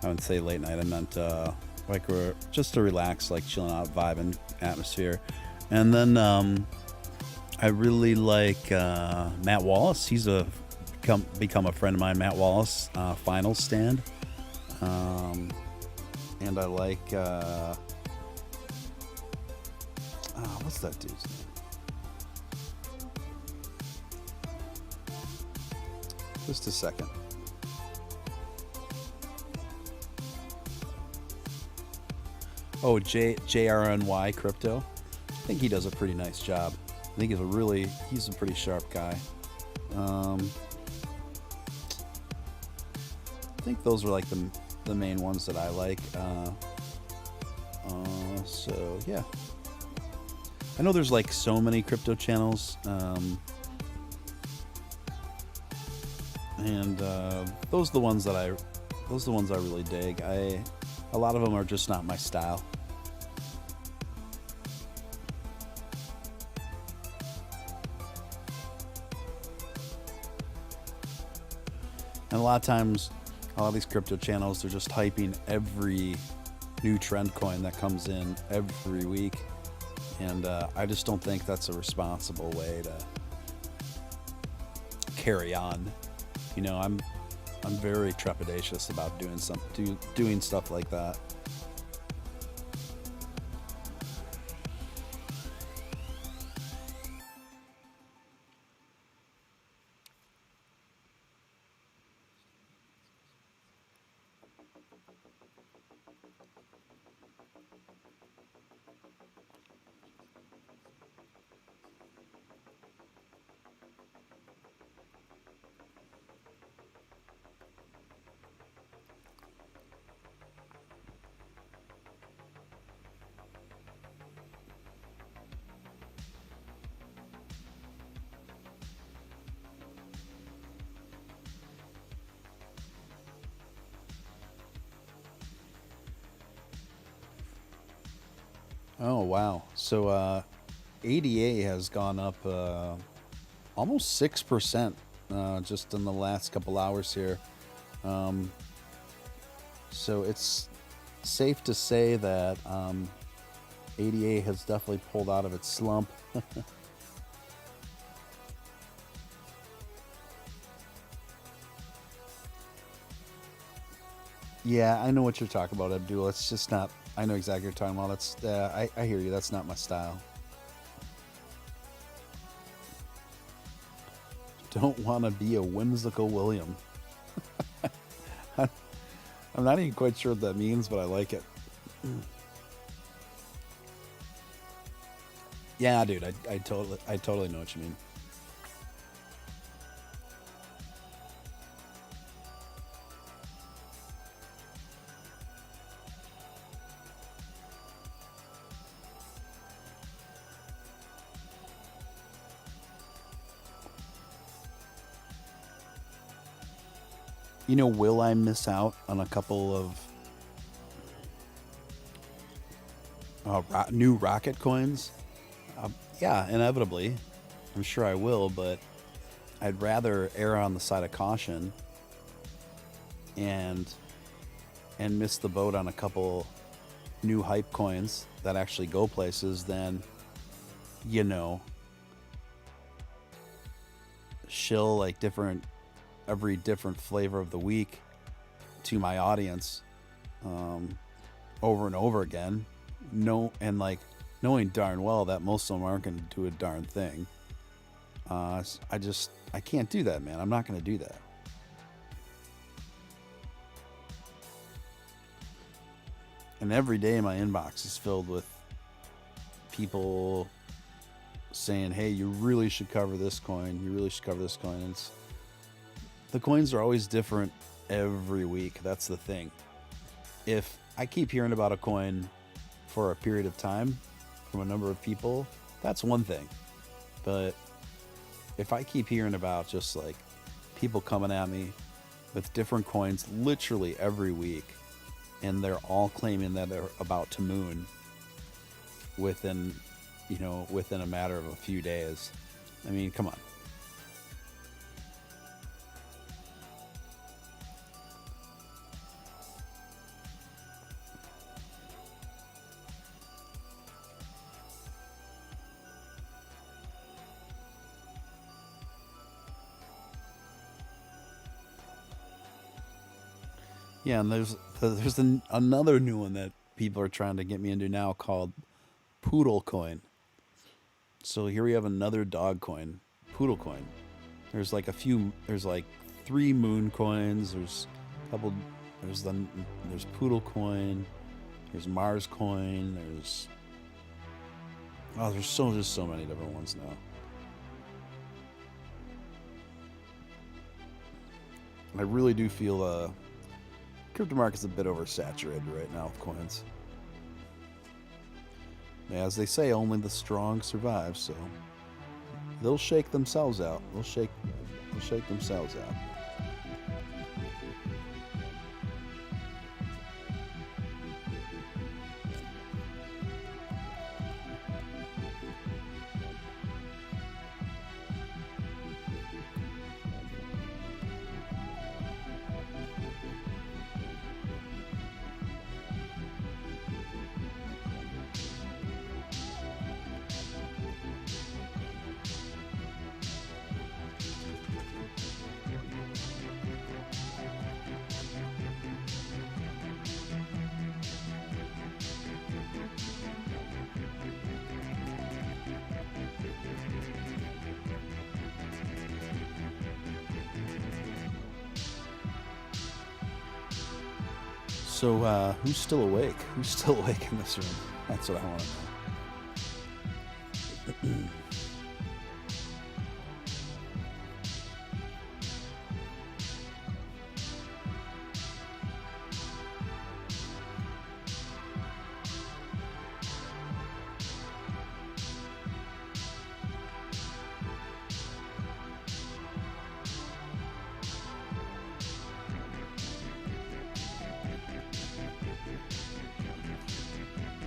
wouldn't say late night. I meant like we're just a relaxed, like chilling out vibe and atmosphere. And then I really like Matt Wallace. He's become a friend of mine. Matt Wallace, Final Stand. And I like what's that dude's name? Just a second. Oh, JRNY Crypto. I think he does a pretty nice job. I think he's a pretty sharp guy. I think those are like the main ones that I like. So yeah, I know there's like so many crypto channels, and those are the ones that I really dig. A lot of them are just not my style. And a lot of times, a lot of these crypto channels, they're just hyping every new trend coin that comes in every week. And I just don't think that's a responsible way to carry on. You know, I'm very trepidatious about doing stuff like that. Oh wow! So ADA has gone up almost 6% just in the last couple hours here. So it's safe to say that ADA has definitely pulled out of its slump. Yeah, I know what you're talking about, Abdul. It's just not. I know exactly what you're talking about. That's. I hear you. That's not my style. Don't want to be a whimsical William. I'm not even quite sure what that means, but I like it. Yeah, dude. I totally know what you mean. You know, will I miss out on a couple of new rocket coins? Yeah, inevitably. I'm sure I will, but I'd rather err on the side of caution and miss the boat on a couple new hype coins that actually go places than, you know, shill like every different flavor of the week to my audience over and over again. No, and like knowing darn well that most of them aren't going to do a darn thing. I can't do that, man. I'm not going to do that. And every day my inbox is filled with people saying, hey, you really should cover this coin. You really should cover this coin. And the coins are always different every week. That's the thing. If I keep hearing about a coin for a period of time from a number of people, that's one thing. But if I keep hearing about just like people coming at me with different coins literally every week, and they're all claiming that they're about to moon within a matter of a few days. I mean, come on. Yeah, and there's another new one that people are trying to get me into now called Poodle Coin. So here we have another dog coin, Poodle Coin. There's like 3 moon coins. There's a couple. There's Poodle Coin. There's Mars Coin. Oh, there's just so many different ones now. I really do feel crypto market's a bit oversaturated right now with coins. As they say, only the strong survive, so they'll shake themselves out. They'll shake themselves out. So, who's still awake? Who's still awake in this room? That's what I want to know.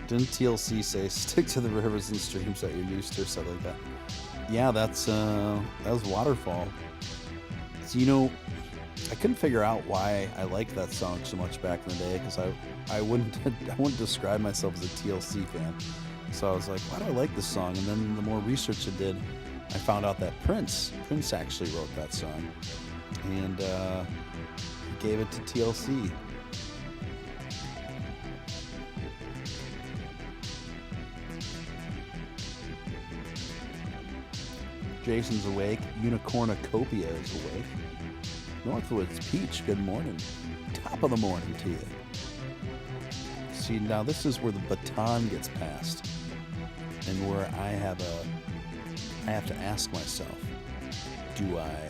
Didn't TLC say stick to the rivers and streams that you're used to or something like that? Yeah, that was Waterfall. So, you know, I couldn't figure out why I liked that song so much back in the day, because I wouldn't describe myself as a TLC fan. So I was like, why do I like this song? And then the more research I did, I found out that Prince actually wrote that song, and he gave it to TLC. Jason's awake. Unicornucopia is awake. Northwoods Peach, good morning. Top of the morning to you. See, now this is where the baton gets passed, and where I have to ask myself, do I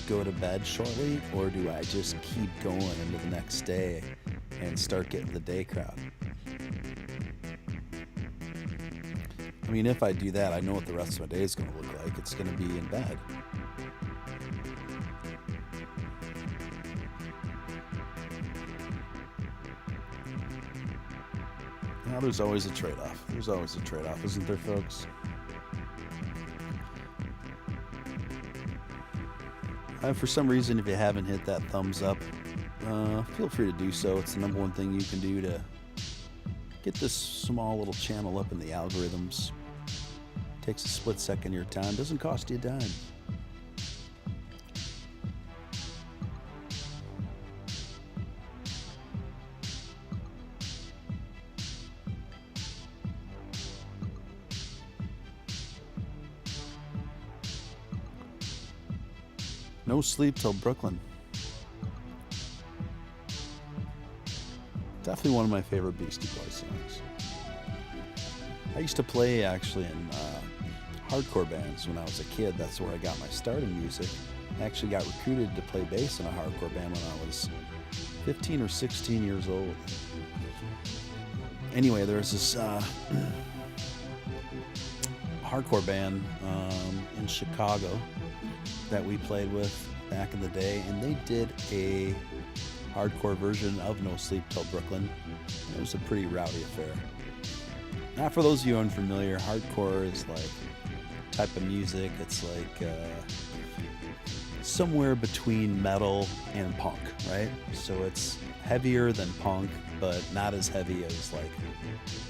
go to bed shortly, or do I just keep going into the next day and start getting the day crowd? I mean, if I do that, I know what the rest of my day is going to look like. It's going to be in bed. Now, there's always a trade-off. There's always a trade-off, isn't there, folks? For some reason, if you haven't hit that thumbs up, feel free to do so. It's the number one thing you can do to get this small little channel up in the algorithms. Takes a split second of your time. Doesn't cost you a dime. No sleep till Brooklyn. Definitely one of my favorite Beastie Boys songs. I used to play actually in hardcore bands when I was a kid. That's where I got my start in music. I actually got recruited to play bass in a hardcore band when I was 15 or 16 years old. Anyway, there was this hardcore band in Chicago that we played with back in the day, and they did a hardcore version of No Sleep Till Brooklyn. It was a pretty rowdy affair. Now, for those of you unfamiliar, hardcore is like type of music. It's like somewhere between metal and punk, right? So it's heavier than punk, but not as heavy as like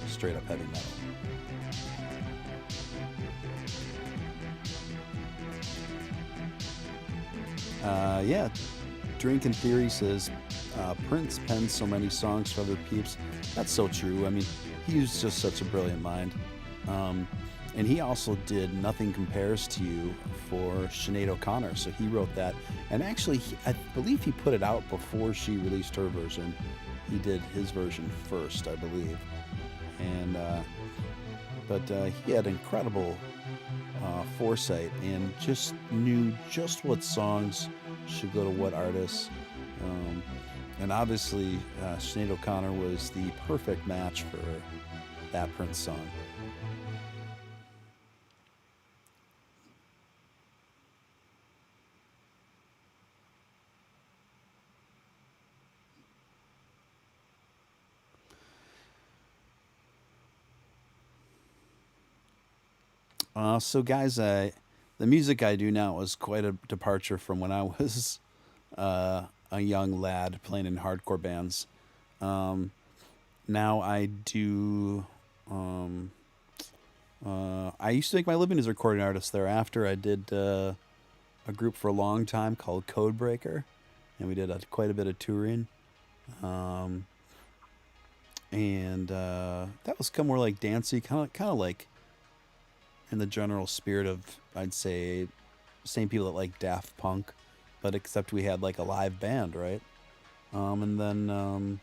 straight up heavy metal. Yeah, Drink in Theory says Prince penned so many songs for other peeps. That's so true. I mean, he was just such a brilliant mind. And he also did Nothing Compares to You for Sinead O'Connor. So he wrote that. And actually, I believe he put it out before she released her version. He did his version first, I believe. And But he had incredible foresight and just knew just what songs should go to what artists. Um, and obviously, Sinead O'Connor was the perfect match for that Prince song. So, guys, the music I do now is quite a departure from when I was a young lad playing in hardcore bands. Um, Now I do. Um, I used to make my living as a recording artist. Thereafter, I did a group for a long time called Codebreaker, and we did quite a bit of touring. Um, and that was kind of more like dancey, kind of like in the general spirit of, I'd say, same people that like Daft Punk, but except we had like a live band, right? And then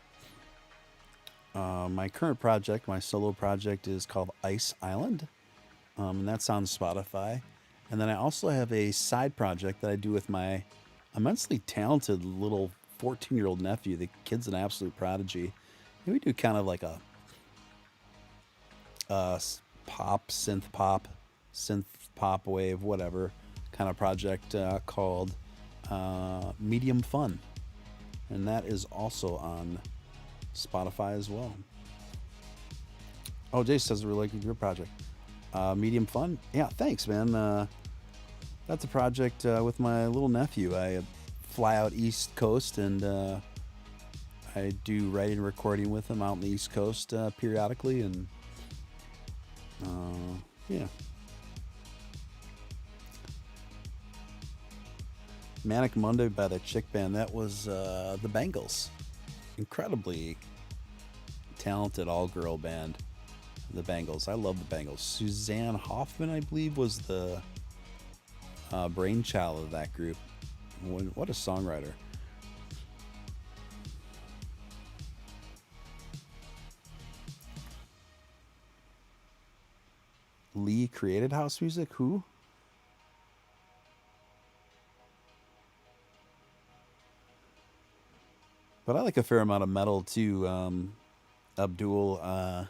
my current project, my solo project, is called Ice Island, and that's on Spotify. And then I also have a side project that I do with my immensely talented little 14-year-old nephew. The kid's an absolute prodigy. And we do kind of like a pop, synth pop wave, whatever kind of project called Medium Fun. And that is also on Spotify as well. Oh, Jace says really like your project. Medium Fun. Yeah, thanks, man. That's a project with my little nephew. I fly out East Coast and I do writing and recording with him out in the East Coast periodically. And yeah. Manic Monday by the Chick Band. That was the Bengals. Incredibly talented all-girl band, the Bengals. I love the Bengals. Suzanne Hoffman, I believe, was the brainchild of that group. What a songwriter. Lee created house music? Who? But I like a fair amount of metal too. Abdul.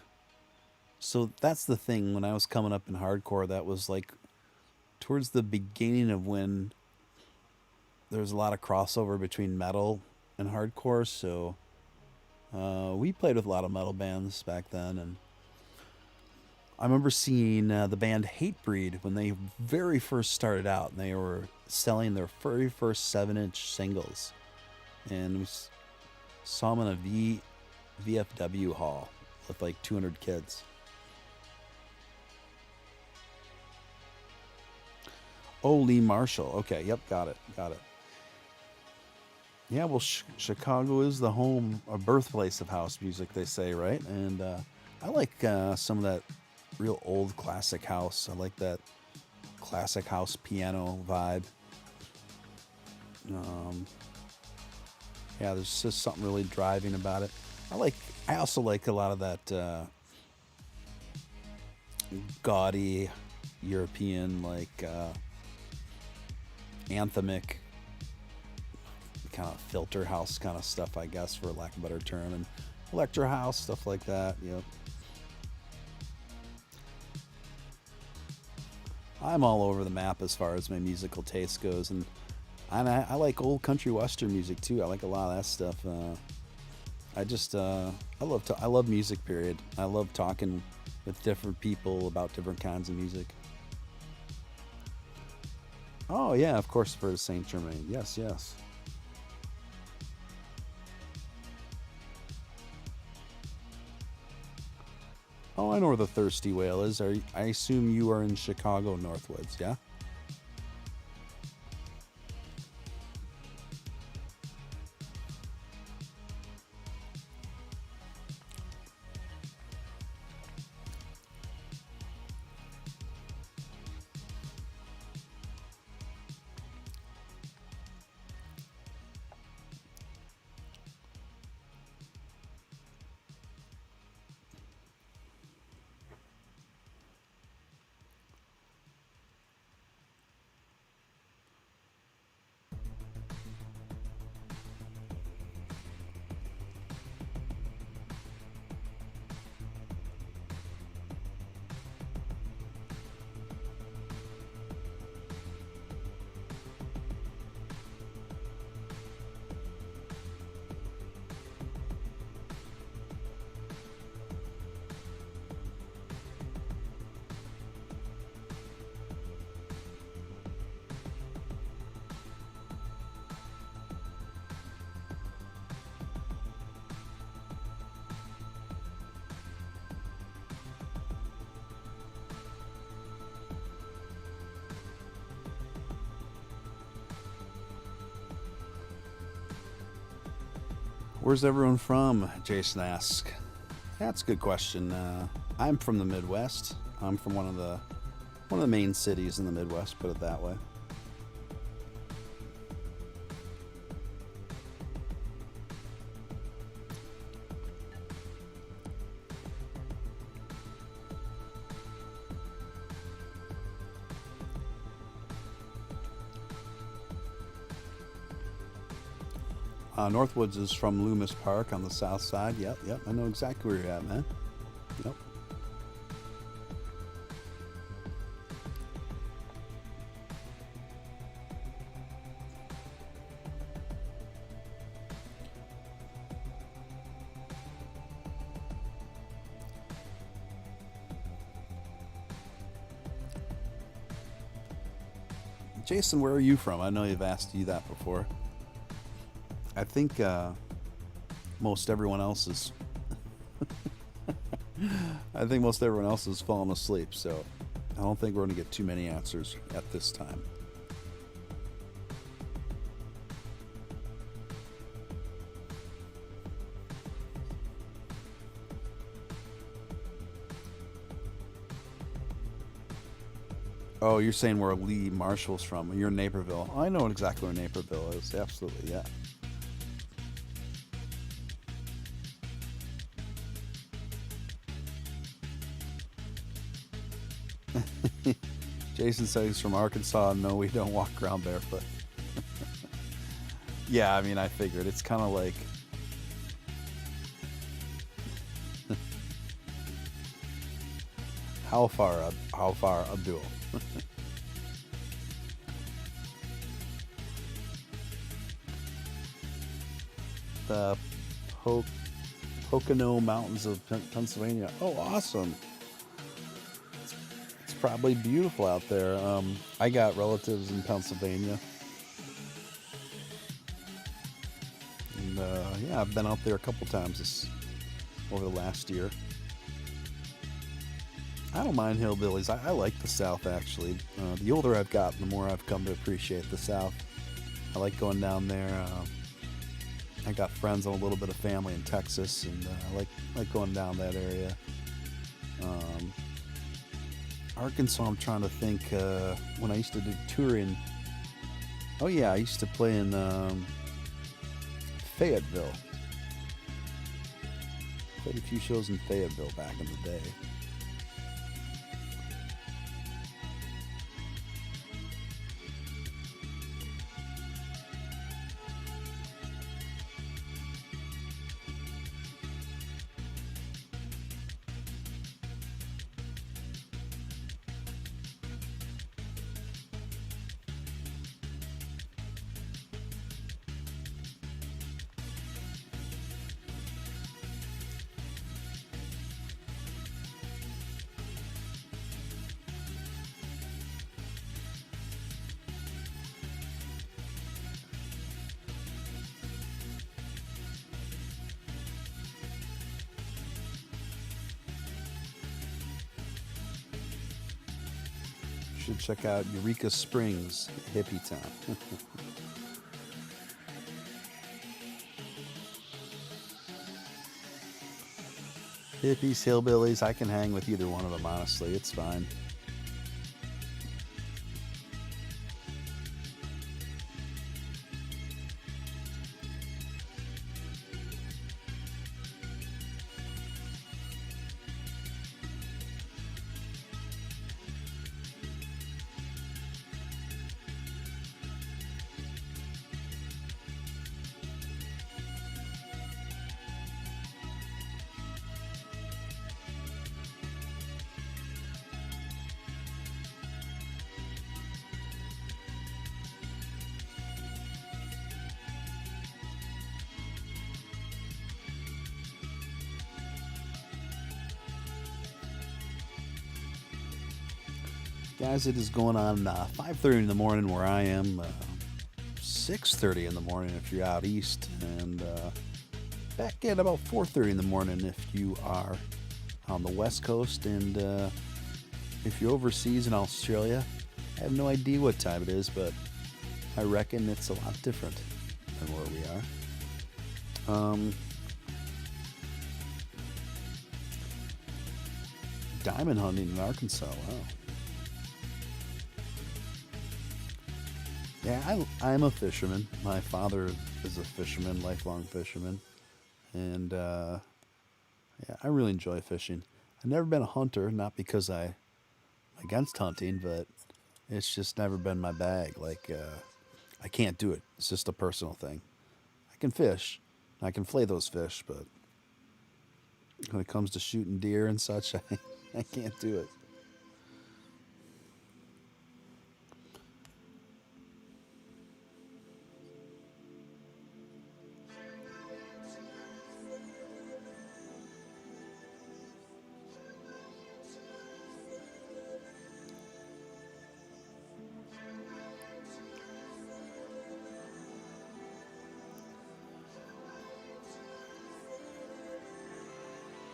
So that's the thing. When I was coming up in hardcore, that was like towards the beginning of when there was a lot of crossover between metal and hardcore. So we played with a lot of metal bands back then, and I remember seeing the band Hatebreed when they very first started out, and they were selling their very first 7-inch singles, and we saw them in a VFW hall with like 200 kids. Oh, Lee Marshall. Okay, yep, got it. Yeah, well, Chicago is the home, or birthplace of house music, they say, right? And I like some of that real old classic house. I like that classic house piano vibe. Um, yeah, there's just something really driving about it. I also like a lot of that gaudy European, like anthemic kind of filter house kind of stuff, I guess, for lack of a better term, and electro house stuff like that. Yep. I'm all over the map as far as my musical taste goes, and I like old country western music too. I like a lot of that stuff. I love music. Period. I love talking with different people about different kinds of music. Oh yeah, of course, for Saint Germain. Yes, yes. Oh, I know where the Thirsty Whale is. I assume you are in Chicago, Northwoods, yeah? Where's everyone from? Jason asks. That's a good question. I'm from the Midwest. I'm from one of the main cities in the Midwest, put it that way. Northwoods is from Loomis Park on the south side. Yep, I know exactly where you're at, man. Yep. Jason, where are you from? I know you've asked you that before. I think most everyone else is I think most everyone else has fallen asleep, so I don't think we're going to get too many answers at this time. Oh, you're saying where Lee Marshall's from. You're in Naperville. I know exactly where Naperville is. Absolutely, yeah. Jason says he's from Arkansas. No, we don't walk around barefoot. Yeah, I mean, I figured. It's kind of like... How far, Abdul? The Pocono Mountains of Pennsylvania. Oh, awesome. It's probably beautiful out there. I got relatives in Pennsylvania. And yeah, I've been out there a couple times over the last year. I don't mind hillbillies. I like the South, actually. The older I've gotten, the more I've come to appreciate the South. I like going down there. I got friends and a little bit of family in Texas, and I like going down that area. Arkansas, I'm trying to think. When I used to do touring, oh yeah, I used to play in Fayetteville. Played a few shows in Fayetteville back in the day. Should check out Eureka Springs, hippie town. Hippies, hillbillies, I can hang with either one of them, honestly. It's fine. Guys, it is going on 5:30 in the morning where I am, 6:30 in the morning if you're out east, and back at about 4:30 in the morning if you are on the west coast, and if you're overseas in Australia, I have no idea what time it is, but I reckon it's a lot different than where we are. Diamond hunting in Arkansas. Wow. Yeah, I'm a fisherman. My father is a fisherman, lifelong fisherman, and yeah, I really enjoy fishing. I've never been a hunter, not because I'm against hunting, but it's just never been my bag. Like, I can't do it. It's just a personal thing. I can fish, I can flay those fish, but when it comes to shooting deer and such, I can't do it.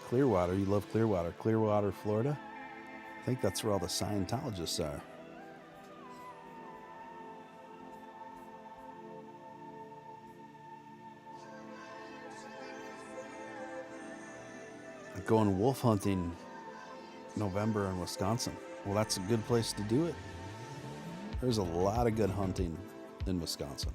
Clearwater, you love Clearwater. Clearwater, Florida? I think that's where all the Scientologists are. Going wolf hunting November in Wisconsin. Well, that's a good place to do it. There's a lot of good hunting in Wisconsin.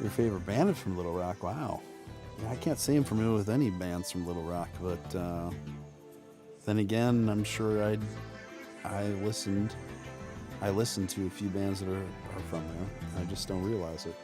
Your favorite band is from Little Rock? Wow. Yeah, I can't say I'm familiar with any bands from Little Rock, but then again, I'm sure I listened to a few bands that are from there. I just don't realize it.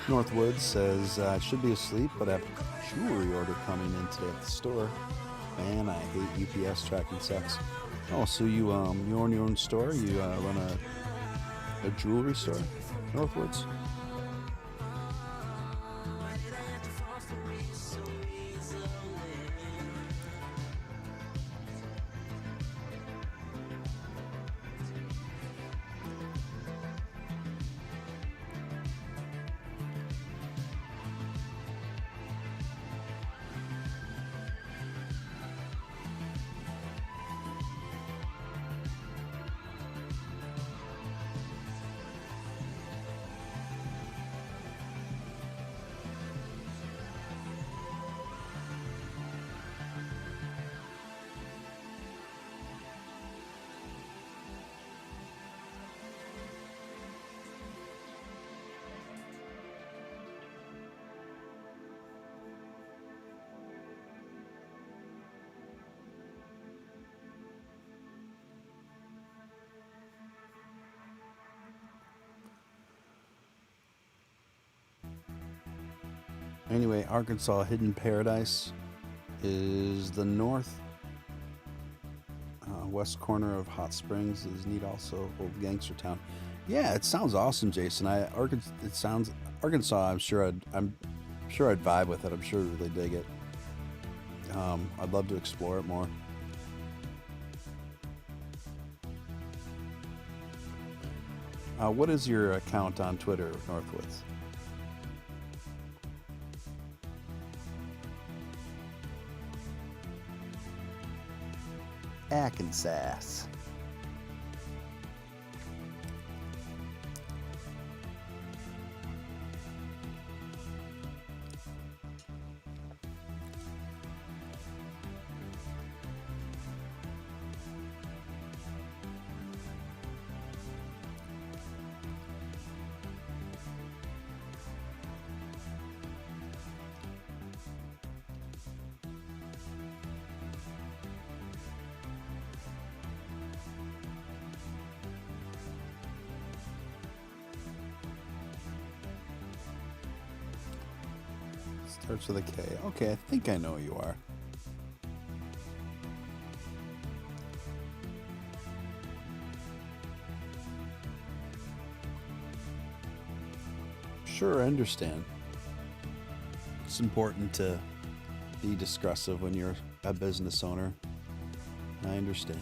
Northwood says, I should be asleep, but I have a jewelry order coming in today at the store. Man, I hate UPS tracking sucks. Oh, so you own your own store? You run a jewelry store, Northwoods? Anyway, Arkansas Hidden Paradise is the north west corner of Hot Springs. Is neat, also old gangster town. Yeah, it sounds awesome, Jason. It sounds Arkansas. I'm sure I'd vibe with it. I'm sure I'd really dig it. I'd love to explore it more. What is your account on Twitter, Northwoods? Arkansas. Starts with a K. Okay, I think I know who you are. Sure, I understand. It's important to be discursive when you're a business owner. I understand.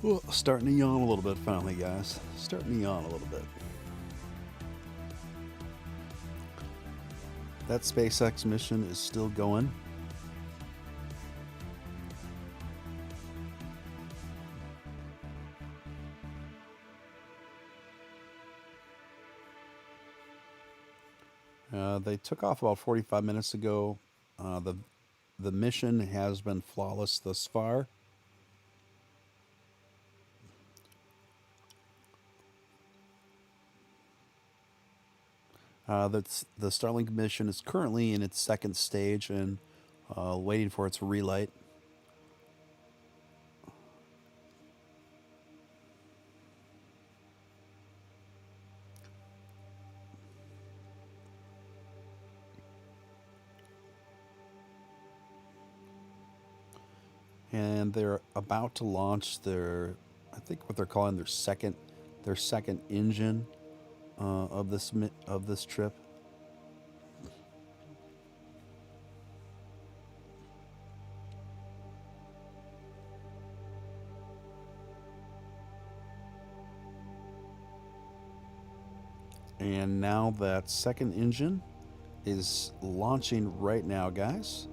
Well, starting to yawn a little bit finally, guys. Starting to yawn a little bit. That SpaceX mission is still going. They took off about 45 minutes ago. The mission has been flawless thus far. That's the Starlink mission is currently in its second stage and waiting for its relight. And they're about to launch their, I think what they're calling their second engine of this trip. And now that second engine is launching right now, guys.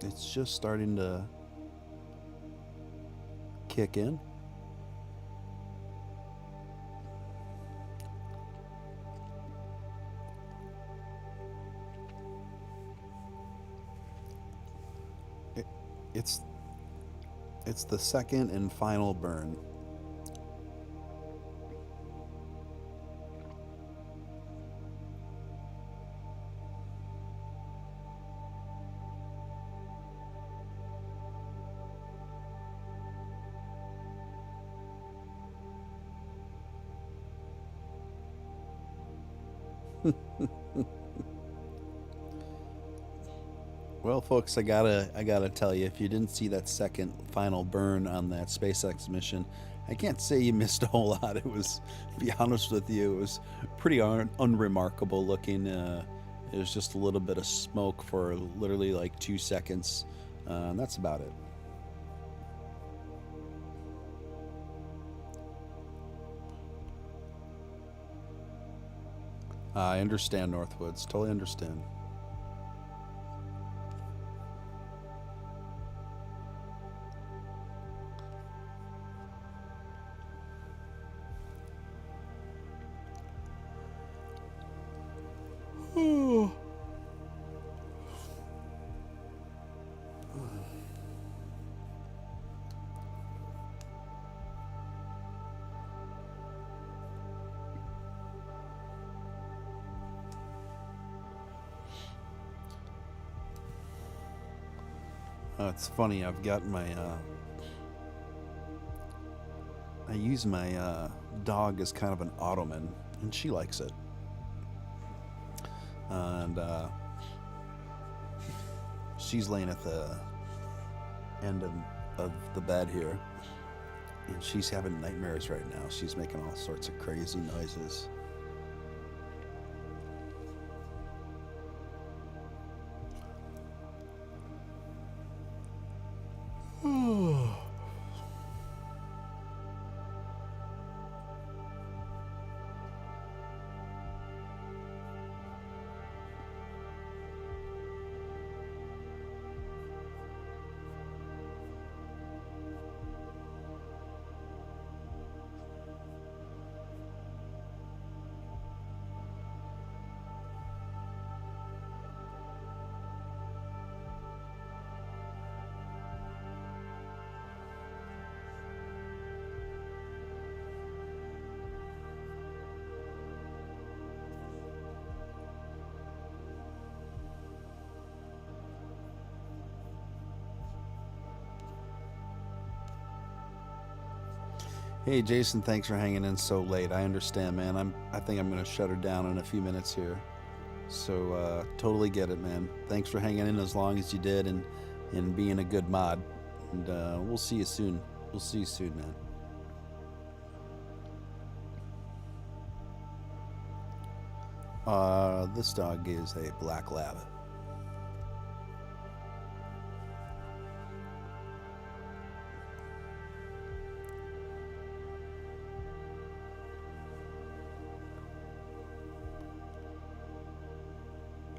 It's just starting to kick in. It's the second and final burn. Well, folks, I gotta tell you, if you didn't see that second final burn on that SpaceX mission, I can't say you missed a whole lot. It was, to be honest with you, it was pretty unremarkable looking. It was just a little bit of smoke for literally like 2 seconds, and that's about it. I understand, Northwoods. Totally understand. It's funny, I've got my, I use my dog as kind of an ottoman, and she likes it. And she's laying at the end of the bed here, and she's having nightmares right now. She's making all sorts of crazy noises. Hey Jason, thanks for hanging in so late. I understand, man. I think I'm gonna shut her down in a few minutes here. So totally get it, man. Thanks for hanging in as long as you did and being a good mod. And we'll see you soon. We'll see you soon, man. This dog is a black lab.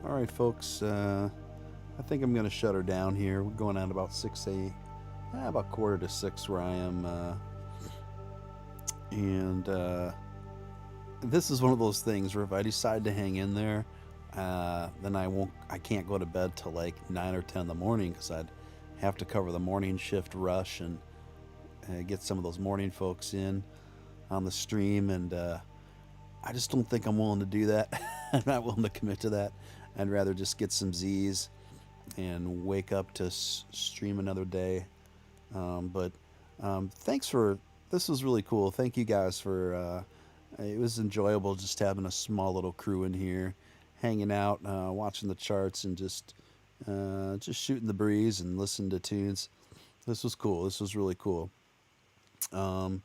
All right, folks. I think I'm gonna shut her down here. We're going on about about 5:45 where I am, and this is one of those things where if I decide to hang in there, then I can't go to bed till like 9 or 10 in the morning because I'd have to cover the morning shift rush and get some of those morning folks in on the stream, and I just don't think I'm willing to do that. I'm not willing to commit to that. I'd rather just get some Z's and wake up to stream another day. But thanks for, this was really cool. Thank you guys for, it was enjoyable just having a small little crew in here, hanging out, watching the charts, and just shooting the breeze and listening to tunes. This was cool. This was really cool. And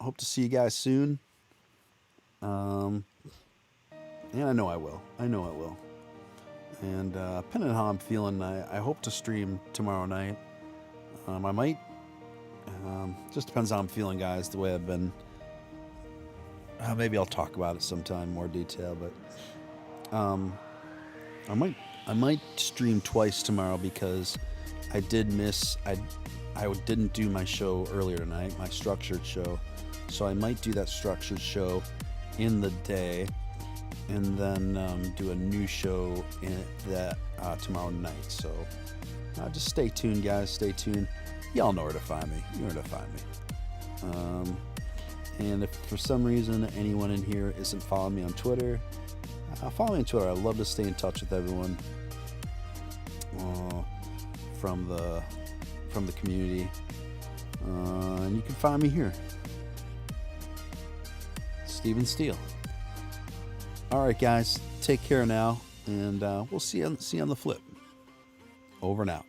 hope to see you guys soon. And I know I will. I know I will. And depending on how I'm feeling, I hope to stream tomorrow night. I might. Just depends how I'm feeling, guys. The way I've been. Maybe I'll talk about it sometime in more detail. But I might stream twice tomorrow because I did miss. I didn't do my show earlier tonight, my structured show. So I might do that structured show in the day, and then do a new show tomorrow night. So just stay tuned, guys. Stay tuned. Y'all know where to find me. You know where to find me. And if for some reason anyone in here isn't following me on Twitter, follow me on Twitter. I love to stay in touch with everyone from the community. And you can find me here, Steven Steele. All right, guys, take care now, and we'll see you on the flip. Over and out.